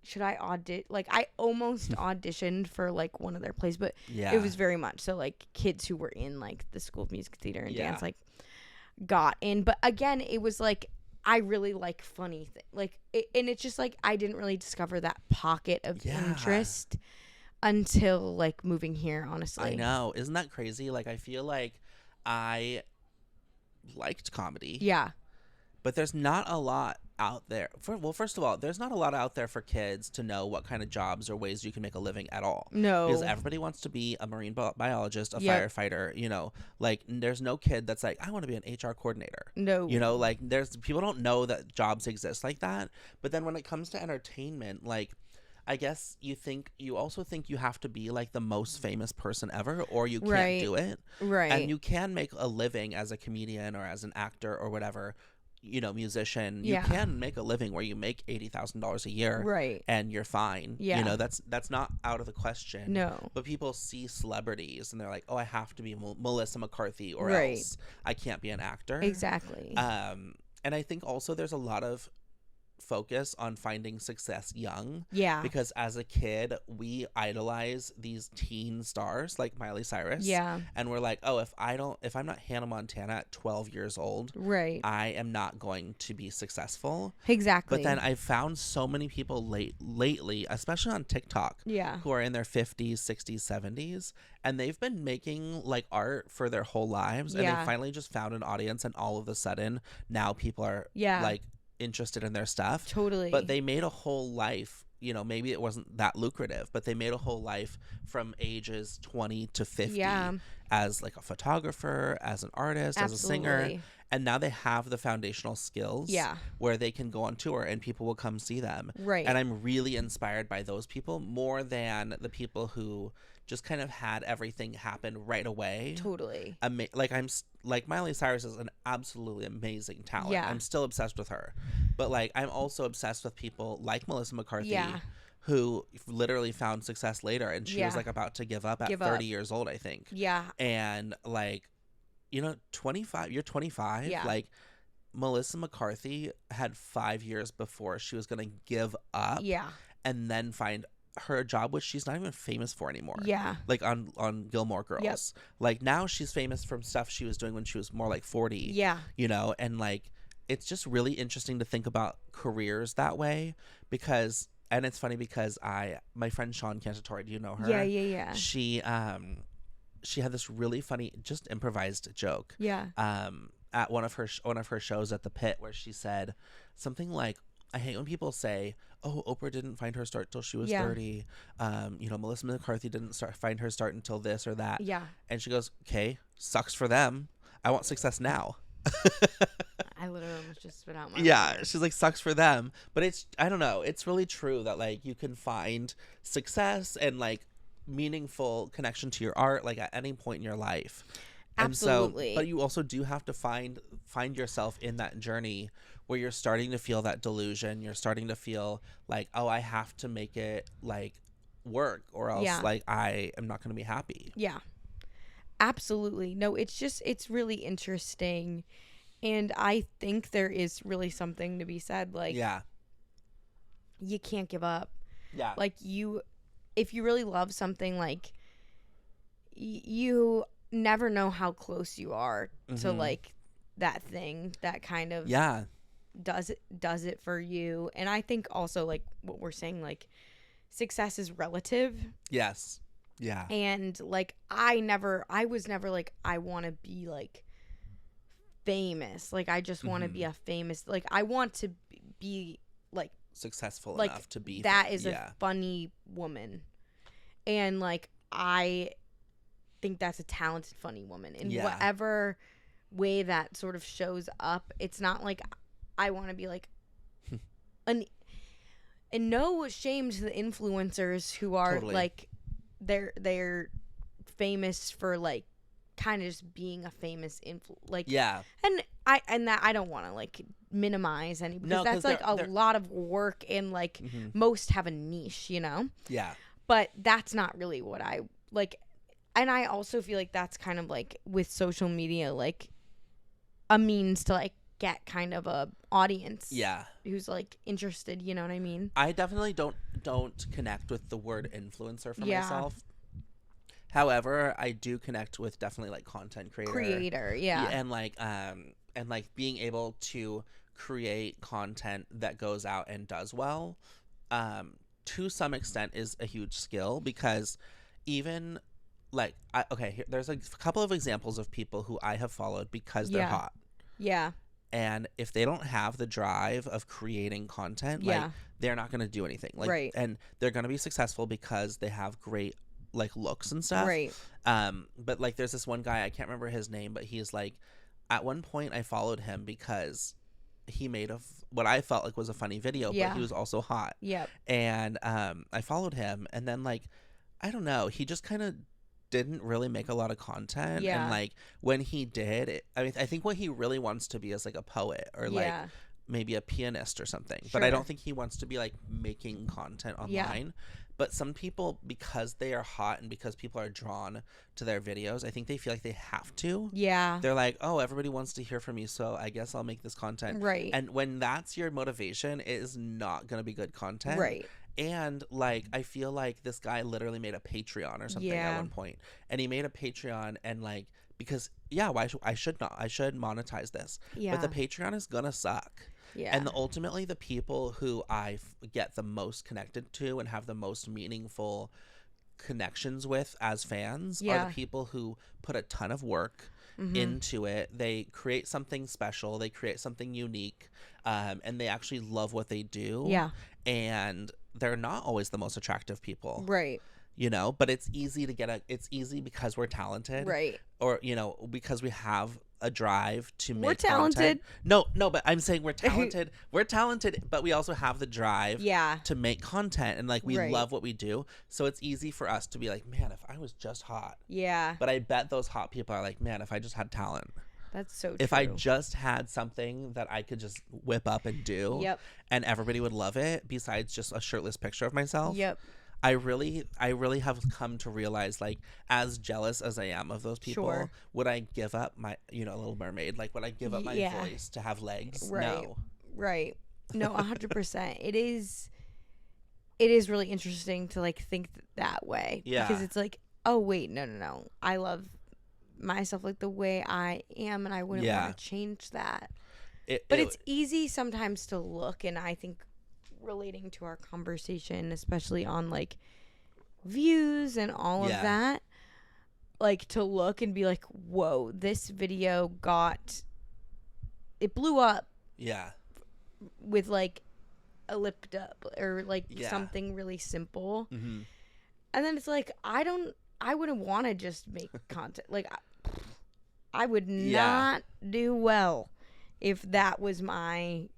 should I audition? Like, I almost auditioned for like one of their plays, but it was very much so like kids who were in like the School of Music, Theater, and Dance like got in. But again, it was like I really like funny things. And it's just like I didn't really discover that pocket of interest until like moving here, honestly. I know. Isn't that crazy? Like, I feel like I liked comedy. Yeah. But there's not a lot out there. First of all, there's not a lot out there for kids to know what kind of jobs or ways you can make a living at all. No. Because everybody wants to be a marine biologist, a firefighter, you know. Like, there's no kid that's like, I want to be an HR coordinator. No. You know, like, people don't know that jobs exist like that. But then when it comes to entertainment, like, I guess you also think you have to be like the most famous person ever, or you can't do it. Right. And you can make a living as a comedian or as an actor or whatever, you know, musician. You can make a living where you make $80,000 a year. Right. And you're fine. Yeah. You know, that's not out of the question. No. But people see celebrities and they're like, oh, I have to be Melissa McCarthy or else I can't be an actor. Exactly. And I think also there's a lot of focus on finding success young. Yeah. Because as a kid, we idolize these teen stars like Miley Cyrus. Yeah. And we're like, oh, if I'm not Hannah Montana at 12 years old, right, I am not going to be successful. Exactly. But then I've found so many people lately, especially on TikTok, who are in their 50s, 60s, 70s, and they've been making like art for their whole lives, and they finally just found an audience, and all of a sudden now people are like interested in their stuff. Totally. But they made a whole life, you know, maybe it wasn't that lucrative, but they made a whole life from ages 20 to 50 as like a photographer, as an artist, as a singer. And now they have the foundational skills where they can go on tour and people will come see them. Right. And I'm really inspired by those people more than the people who just kind of had everything happen right away. Totally. Like Miley Cyrus is an absolutely amazing talent. Yeah. I'm still obsessed with her. But like I'm also obsessed with people like Melissa McCarthy who literally found success later, and she was like about to give up at 30 years old, I think. Yeah. And like, you know, 25, you're 25. Yeah. Like Melissa McCarthy had 5 years before she was going to give up. Yeah. And then find her job, which she's not even famous for anymore. Yeah. Like on Gilmore Girls. Yep. Like now she's famous from stuff she was doing when she was more like 40. Yeah. You know, and like it's just really interesting to think about careers that way because, and it's funny because my friend Seann Cantatore, do you know her? Yeah. She had this really funny, just improvised joke. Yeah. At one of her shows at the Pit, where she said something like, I hate when people say, oh, Oprah didn't find her start till she was 30. You know, Melissa McCarthy didn't find her start until this or that. Yeah. And she goes, okay, sucks for them. I want success now. I literally almost just spit out my words. She's like, sucks for them. But I don't know. It's really true that like you can find success and like meaningful connection to your art like at any point in your life. Absolutely. And so, but you also do have to find yourself in that journey where you're starting to feel that delusion. You're starting to feel like, oh, I have to make it like work or else like I am not going to be happy. Yeah. Absolutely. No, it's really interesting. And I think there is really something to be said. Like, you can't give up. Yeah. Like if you really love something, like you never know how close you are to like that thing that kind of does it for you. And I think also like what we're saying, like success is relative. Yes. Yeah. And like I was never like I want to be like famous. Like I just want to be a famous, like I want to be like successful like, enough to be that is a funny woman. And like I think that's a talented funny woman in whatever way that sort of shows up. It's not like I want to be like and no shame to the influencers who are like they're famous for like kind of just being a famous and I don't want to like minimize any because that's like a lot of work and like most have a niche, you know. But that's not really what I like. And I also feel like that's kind of like with social media, like a means to like get kind of a audience who's like interested, you know what I mean? I definitely don't connect with the word influencer for myself. However, I do connect with definitely like content creator, and like being able to create content that goes out and does well, to some extent is a huge skill, because even like there's a couple of examples of people who I have followed because they're hot. Yeah. And if they don't have the drive of creating content, like they're not going to do anything. Like, right. And they're going to be successful because they have great like looks and stuff. Right. But like there's this one guy, I can't remember his name, but he's like, at one point I followed him because he made what I felt like was a funny video, but he was also hot. Yep. And I followed him, and then like, I don't know, he just kind of didn't really make a lot of content. Yeah. And like when he did, I think what he really wants to be is like a poet or like maybe a pianist or something. Sure. But I don't think he wants to be like making content online. Yeah. But some people, because they are hot and because people are drawn to their videos, I think they feel like they have to. Yeah. They're like, oh, everybody wants to hear from me, so I guess I'll make this content. Right. And when that's your motivation, it is not going to be good content. Right. And like, I feel like this guy literally made a Patreon or something at one point. And he made a Patreon, and like, because I should monetize this. Yeah. But the Patreon is going to suck. Yeah. And ultimately, the people who I get the most connected to and have the most meaningful connections with as fans are the people who put a ton of work into it. They create something special. They create something unique. And they actually love what they do. Yeah. And they're not always the most attractive people. Right. You know, but it's easy to it's easy because we're talented. Right. Or, you know, because we have a drive to make We're talented. No, but I'm saying we're talented. We're talented, but we also have the drive to make content, and like we love what we do. So it's easy for us to be like, man, if I was just hot. Yeah. But I bet those hot people are like, man, if I just had talent. That's so true. If I just had something that I could just whip up and do, and everybody would love it, besides just a shirtless picture of myself. Yep. I really have come to realize, like, as jealous as I am of those people, would I give up my, Little Mermaid? Like, would I give up my voice to have legs? Right. No. Right. No, 100%. It is really interesting to, like, think that way. Yeah. Because it's like, oh, wait, no. I love myself, like, the way I am, and I wouldn't want to change that. But it's easy sometimes to look, and I think relating to our conversation, especially on like views and all of that, like to look and be like, whoa, this video it blew up with like a lip dub or like something really simple. And then it's like, I wouldn't want to just make content. Like I would not do well if that was my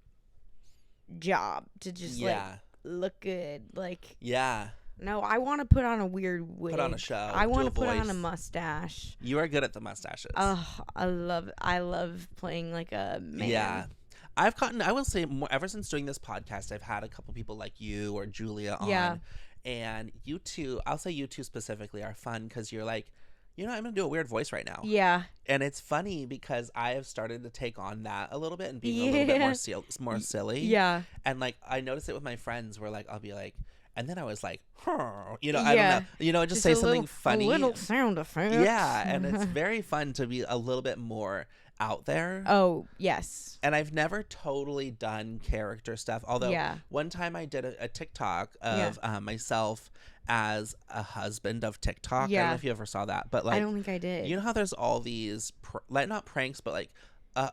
job, to just like look good. Like no, I want to put on a weird wig, put on a show, I want to put on a mustache. You are good at the mustaches. Oh, I love playing like a man. I will say, ever since doing this podcast, I've had a couple people like you or Julia on, and you two, I'll say you two specifically, are fun because you're like, I'm going to do a weird voice right now. Yeah. And it's funny because I have started to take on that a little bit and being a little bit more silly. Yeah. And like, I notice it with my friends where like, I'll be like, and then I was like, I don't know. Just say something funny. A little sound effect. Yeah. And it's very fun to be a little bit more out there. Oh, yes. And I've never totally done character stuff. Although one time I did a TikTok of myself as a husband of TikTok. I don't know if you ever saw that, but like, I don't think I did. You know how there's all these like, not pranks, but like a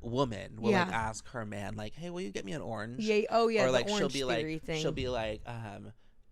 woman will like ask her man like, hey, will you get me an orange? Oh yeah. Or like she'll be like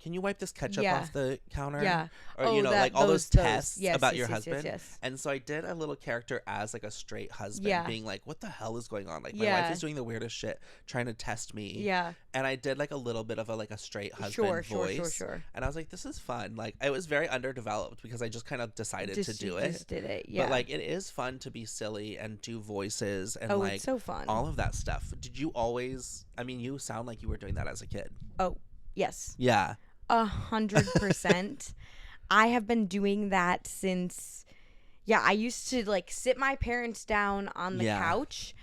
can you wipe this ketchup off the counter? Yeah. Or like all those tests about your husband. Yes. And so I did a little character as like a straight husband, being like, what the hell is going on? Like my wife is doing the weirdest shit trying to test me. Yeah. And I did like a little bit of a straight husband voice. Sure. And I was like, this is fun. Like it was very underdeveloped because I just kind of decided to do it. Just did it. Yeah. But like it is fun to be silly and do voices and like it's so fun. All of that stuff. Did you always, you sound like you were doing that as a kid. Oh, yes. Yeah. 100%. I have been doing that since I used to like sit my parents down on the couch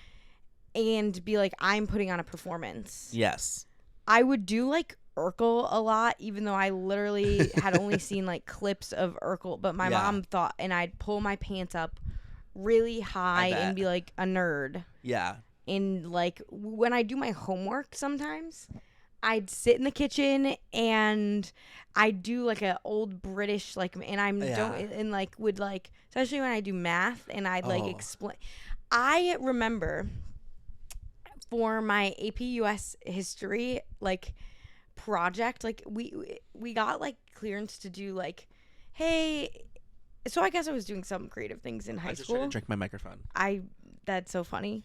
and be like, I'm putting on a performance. Yes. I would do like Urkel a lot, even though I literally had only seen like clips of Urkel, but my mom thought, and I'd pull my pants up really high and be like a nerd. Yeah. And like when I do my homework sometimes, I'd sit in the kitchen and I'd do like an old British like, and I'm don't and like would like, especially when I do math and I'd like explain. I remember for my AP US history like project, like we got like clearance to do like, hey, so I guess I was doing some creative things in high school. I just tried to drink my microphone. That's so funny.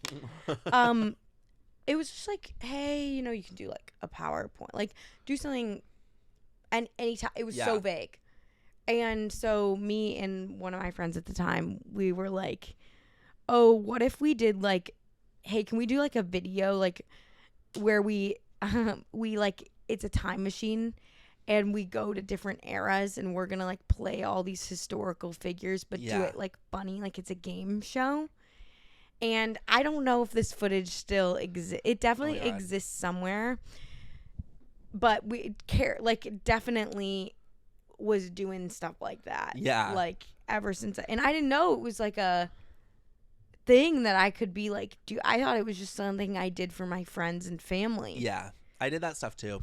It was just like, hey, you know, you can do like a PowerPoint, like do something, and anytime. It was so vague. And so me and one of my friends at the time, we were like, oh, what if we did like, hey, can we do like a video like where we like, it's a time machine and we go to different eras and we're gonna like play all these historical figures but do it like funny, like it's a game show. And I don't know if this footage still exists. It definitely exists somewhere. But we definitely was doing stuff like that. Yeah. Like ever since. And I didn't know it was like a thing that I could be like, I thought it was just something I did for my friends and family. Yeah. I did that stuff too.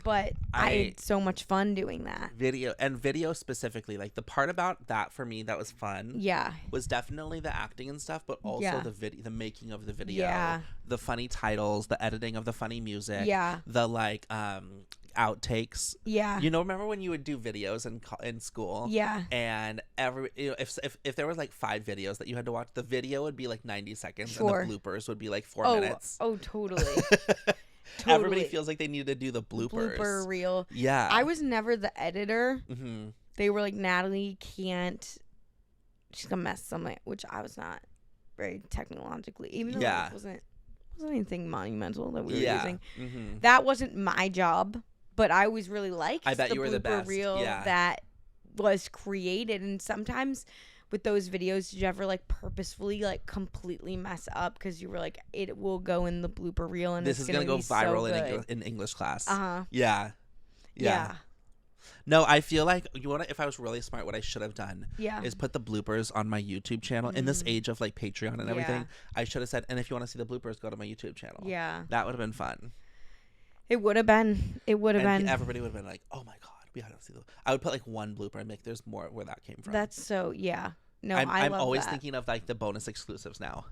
But I had so much fun doing that. Video specifically, like the part about that for me that was fun was definitely the acting and stuff, but also the making of the video, the funny titles, the editing of the funny music, the like outtakes. You know, remember when you would do videos in school? And if there was like 5 videos that you had to watch, the video would be like 90 seconds and the bloopers would be like 4 minutes. Oh, totally. Totally. Everybody feels like they need to do the blooper reel. Yeah. I was never the editor. Mm-hmm. They were like, Natalie can't. She's gonna mess something, which I was not very technologically. Even though it wasn't anything monumental that we were using. Mm-hmm. That wasn't my job, but I always really liked. I bet you were the best. Reel that was created, and sometimes. With those videos, did you ever like purposefully like completely mess up because you were like, it will go in the blooper reel and this is gonna go viral so in English class? Yeah. No, I feel like if I was really smart, what I should have done is put the bloopers on my YouTube channel. In this age of like Patreon and everything, I should have said, and if you want to see the bloopers, go to my YouTube channel. Yeah, that would have been fun. It would have been. Everybody would have been like, oh my god. I would put like one blooper and make there's more where that came from. That's so no. I'm always thinking of like the bonus exclusives now.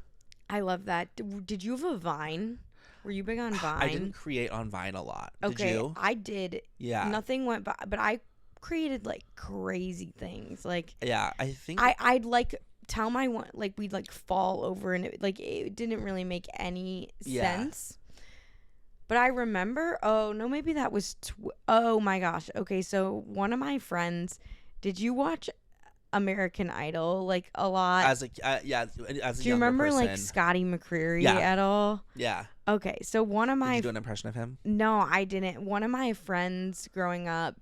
I love that. Did you have a Vine? Were you big on Vine? I didn't create on Vine a lot. Okay, did you? I did. Yeah. Nothing went by, but I created like crazy things. Like I think I'd like tell my one like we'd like fall over and it didn't really make any sense. But I remember, maybe that was, oh my gosh. Okay, so one of my friends, did you watch American Idol like a lot? As a Do you remember person. like Scotty McCreery at all? Yeah. Okay, so one of my... Did you do an impression of him? No, I didn't. One of my friends growing up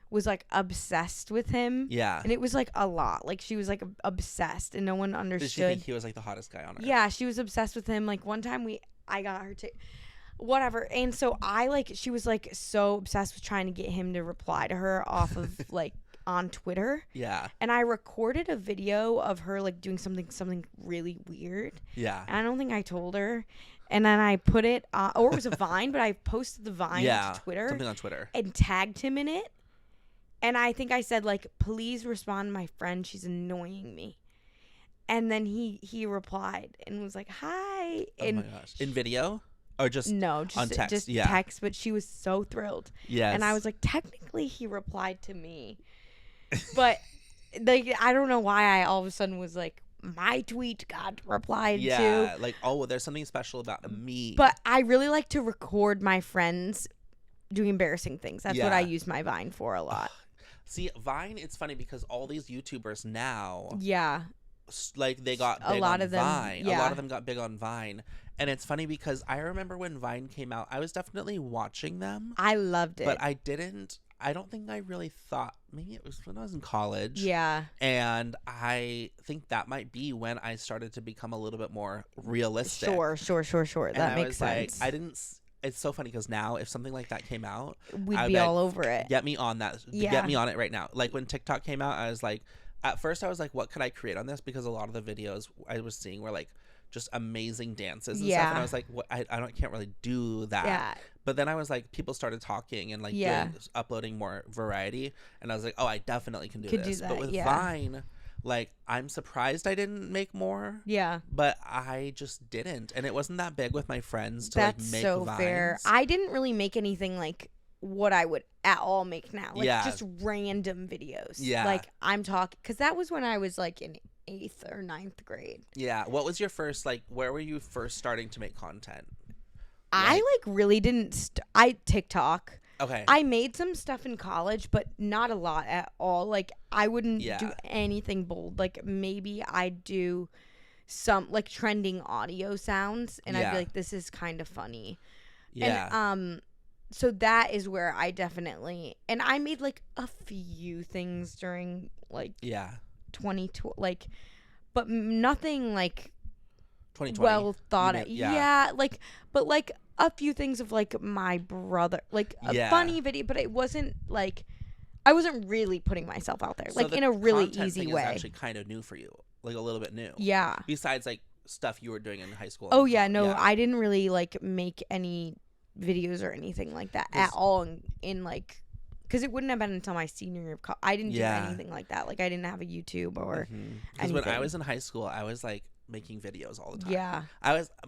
was like obsessed with him. Yeah. And it was like a lot. Like she was like obsessed and no one understood. Did she think he was like the hottest guy on earth? Yeah, she was obsessed with him. Like one time I got her to... Whatever. And so she was like so obsessed with trying to get him to reply to her off of like on Twitter. Yeah. And I recorded a video of her like doing something really weird. Yeah. And I don't think I told her. And then I put it on, or it was a Vine, but I posted the Vine to Twitter. Something on Twitter. And tagged him in it. And I think I said like, please respond to my friend. She's annoying me. And then he replied and was like, hi. Oh my gosh. In video? Or just on text? Just text, but she was so thrilled. Yes. And I was like, technically he replied to me. But like I don't know why I all of a sudden was like, my tweet got replied to. Yeah, like, there's something special about me. But I really like to record my friends doing embarrassing things. That's what I use my Vine for a lot. See, Vine, it's funny because all these YouTubers now... Yeah. Like, they got big on Vine. A lot of them got big on Vine. And it's funny because I remember when Vine came out, I was definitely watching them. I loved it. But I don't think I really thought, maybe it was when I was in college. Yeah. And I think that might be when I started to become a little bit more realistic. Sure. And that makes sense. Like, it's so funny because now if something like that came out, we'd be all over it. Get me on that. Yeah. Get me on it right now. Like when TikTok came out, I was like, at first I was like, what could I create on this? Because a lot of the videos I was seeing were like just amazing dances and stuff. And I was like, what? I can't really do that. Yeah. But then I was like, people started talking and like uploading more variety. And I was like, oh, I definitely can do this. But with Vine, like, I'm surprised I didn't make more. Yeah. But I just didn't. And it wasn't that big with my friends to like make so Vines. Fair. I didn't really make anything like what I would at all make now. Like just random videos. Yeah. Like I'm talking, because that was when I was like in 8th or 9th grade. Yeah. What was your first, like, where were you first starting to make content? I like really didn't TikTok. Okay. I made some stuff in college, but not a lot at all. Like I wouldn't do anything bold. Like maybe I'd do some like trending audio sounds and I'd be like, this is kind of funny. Yeah. And so that is where I definitely, and I made like a few things during like 2020, like, but nothing like 2020 well thought out. Yeah, like, but like a few things of like my brother, like a funny video, but it wasn't like I wasn't really putting myself out there, so like in a really easy way. Is actually kind of new for you, like a little bit new. Yeah. Besides like stuff you were doing in high school. Oh yeah, no, I didn't really like make any videos or anything like that at all in like, because it wouldn't have been until my senior year of college. I didn't do anything like that. Like I didn't have a YouTube or because when I was in high school, I was like making videos all the time. Yeah.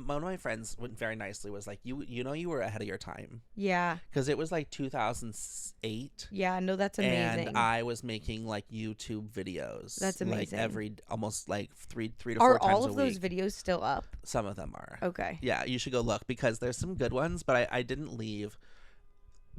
One of my friends went very nicely was like, you know, you were ahead of your time. Yeah. Because it was like 2008. Yeah, no, that's amazing. And I was making like YouTube videos. That's amazing. Like almost like three to 4 times a week. Are all of those videos still up? Some of them are. Okay. Yeah, you should go look because there's some good ones, but I didn't leave.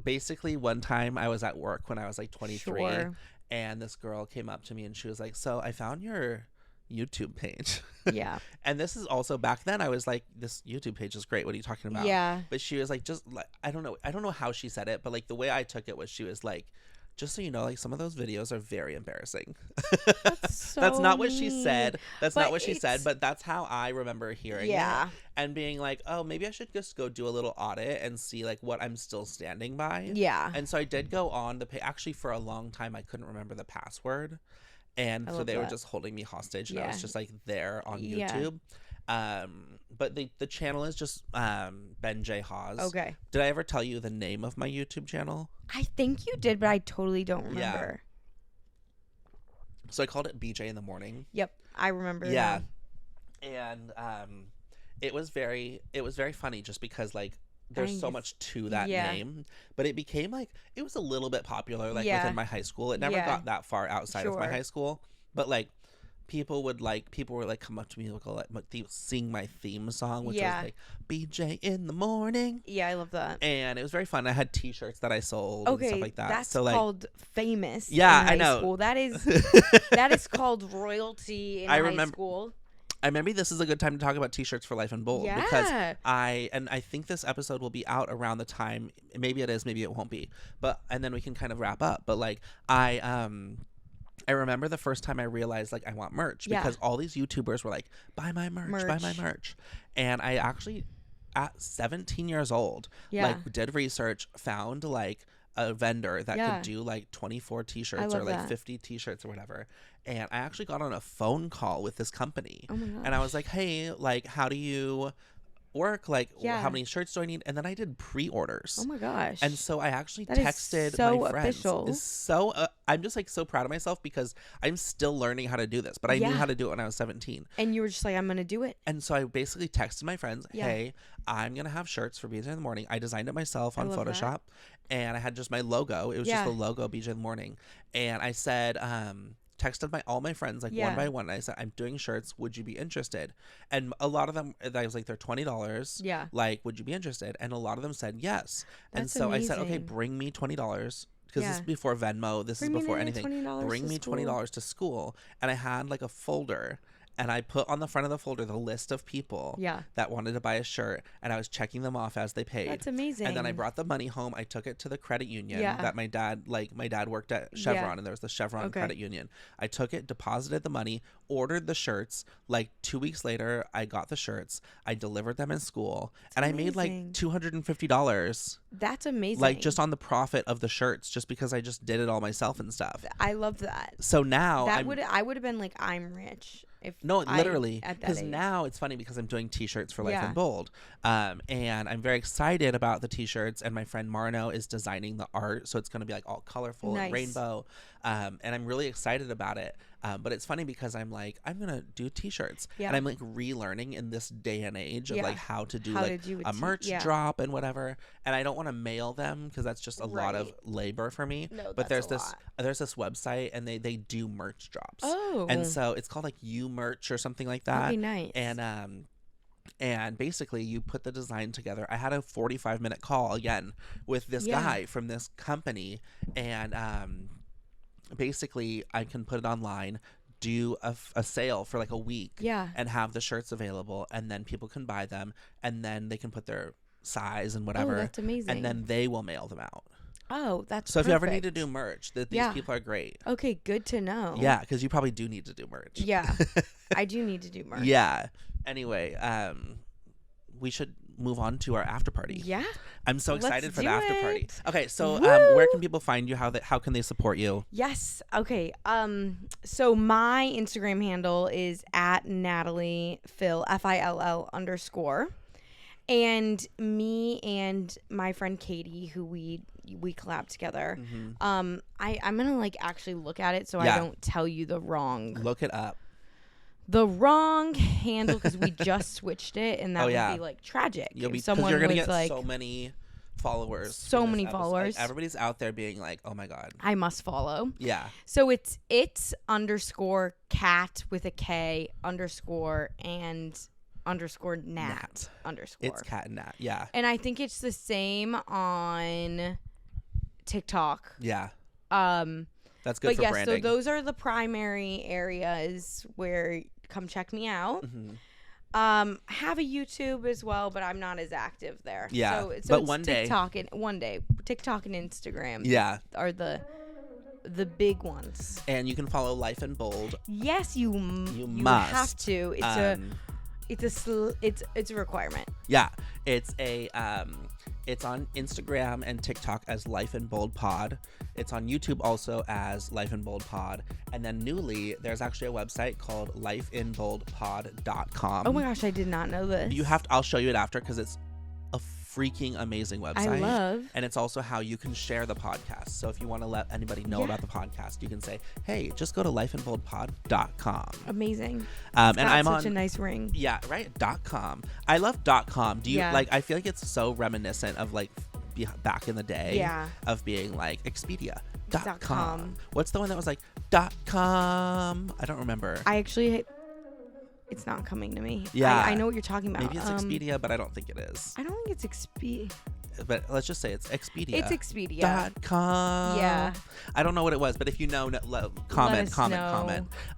Basically, one time I was at work when I was like 23 and this girl came up to me and she was like, so I found your YouTube page. Yeah. And this is also back then I was like, this YouTube page is great. What are you talking about? Yeah. But she was like, just like, I don't know how she said it, but like the way I took it was she was like, just so you know, like some of those videos are very embarrassing. That's not what she said. That's not what she said, but that's how I remember hearing it and being like, oh, maybe I should just go do a little audit and see like what I'm still standing by. Yeah. And so I did go on the page. Actually, for a long time, I couldn't remember the password. And so they were just holding me hostage and I was just like there on YouTube. But the channel is just Ben J. Hawes. Okay. Did I ever tell you the name of my YouTube channel? I think you did, but I totally don't remember. Yeah. So I called it BJ in the Morning. Yep, I remember. Yeah. And it was very funny just because like there's so much to that name, but it became like it was a little bit popular like within my high school. It never got that far outside of my high school, but like people were like come up to me like sing my theme song, which was like BJ in the Morning. Yeah, I love that. And it was very fun. I had t-shirts that I sold and stuff like that. That's so, like, called famous. Yeah, in high I know. School. That is called royalty in high school. I remember this is a good time to talk about t-shirts for life and bold because I think this episode will be out around the time, maybe it is, maybe it won't be, and then we can kind of wrap up. But like I remember the first time I realized like I want merch because all these YouTubers were like, buy my merch, buy my merch. And I actually at 17 years old like did research, found like a vendor that could do like 24 t-shirts or like 50 t-shirts or whatever. And I actually got on a phone call with this company and I was like, hey, like, how do you work? Like, how many shirts do I need? And then I did pre-orders. Oh my gosh. And so I actually texted my friends. Official. It's so I'm just like so proud of myself because I'm still learning how to do this, but I knew how to do it when I was 17. And you were just like, I'm gonna do it. And so I basically texted my friends, hey, I'm gonna have shirts for BJ in the Morning. I designed it myself on Photoshop and I had just my logo. It was just the logo BJ in the Morning. And I said, texted all my friends like one by one and I said, I'm doing shirts, would you be interested? And a lot of them, I was like, they're $20, like, would you be interested? And a lot of them said yes. And so amazing. I said, okay, bring me $20 because this is before Venmo, this is before anything. Bring me $20 to school. And I had like a folder and I put on the front of the folder the list of people that wanted to buy a shirt, and I was checking them off as they paid. That's amazing. And then I brought the money home. I took it to the credit union that my dad worked at Chevron, and there was the Chevron credit union. I took it, deposited the money, ordered the shirts. Like 2 weeks later, I got the shirts. I delivered them in school, and I made like $250. That's amazing. Like just on the profit of the shirts, just because I just did it all myself and stuff. I love that. So now I would have been like, I'm rich. Literally, because now it's funny because I'm doing t-shirts for Life in Bold, and I'm very excited about the t-shirts, and my friend Marno is designing the art, so it's going to be like all colorful and rainbow, and I'm really excited about it. But it's funny because I'm like, I'm gonna do t-shirts, and I'm like relearning in this day and age of like how to do a merch drop and whatever, and I don't want to mail them because that's just a lot of labor for me. But there's this website, and they do merch drops. And so it's called like You Merch or something like that. Okay, nice. And basically you put the design together. I had a 45-minute call again with this guy from this company, and basically I can put it online, do a sale for like a week, and have the shirts available, and then people can buy them, and then they can put their size and whatever. That's amazing. And then they will mail them out. Oh, that's so. If you ever need to do merch, these people are great. Okay, good to know. Yeah, because you probably do need to do merch. Yeah, I do need to do merch. Yeah. Anyway, we should move on to our after party. Yeah. I'm so excited for the after party. Okay, so where can people find you? How can they support you? Yes. Okay. So my Instagram handle is at Natalie Fill, FILL_. And me and my friend Katie, who we collab together. I'm gonna like actually look at it so I don't tell you the wrong. Look it up. The wrong handle, because we just switched it, and that would be like tragic. Because you're gonna get like, so many followers. So many followers. Like, everybody's out there being like, "Oh my god, I must follow." Yeah. So it's _cat with a K _ and _nat _. It's cat and nat. Yeah. And I think it's the same on TikTok. Yeah. That's good for branding. So those are the primary areas where come check me out. I have a YouTube as well, but I'm not as active there. Yeah. So but it's one TikTok day. TikTok and Instagram. Yeah. Are the big ones. And you can follow Life in Bold. Yes, you must have to. It's a requirement. Yeah. It's on Instagram and TikTok as Life in Bold Pod. It's on YouTube also as Life in Bold Pod. And then newly, there's actually a website called lifeinboldpod.com. Oh my gosh, I did not know this. I'll show you it after because it's a freaking amazing website. I love. And it's also how you can share the podcast. So if you want to let anybody know about the podcast, you can say, hey, just go to lifeinboldpod.com. Amazing. And I'm on such a nice ring. Yeah, right. .com. I love .com. Do you like? I feel like it's so reminiscent of like back in the day. Yeah. Of being like Expedia. .com. What's the one that was like .com? I don't remember. It's not coming to me. Yeah. I know what you're talking about. Maybe it's Expedia, but I don't think it is. I don't think it's Expedia. But let's just say it's Expedia. It's Expedia. .com. Yeah. I don't know what it was, but if you know, comment.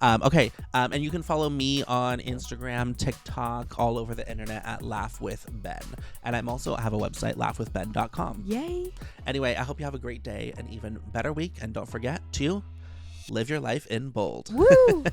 Okay. And you can follow me on Instagram, TikTok, all over the internet at Laugh with Ben. And I'm also have a website, laughwithben.com. Yay. Anyway, I hope you have a great day, an even better week. And don't forget to live your life in bold. Woo!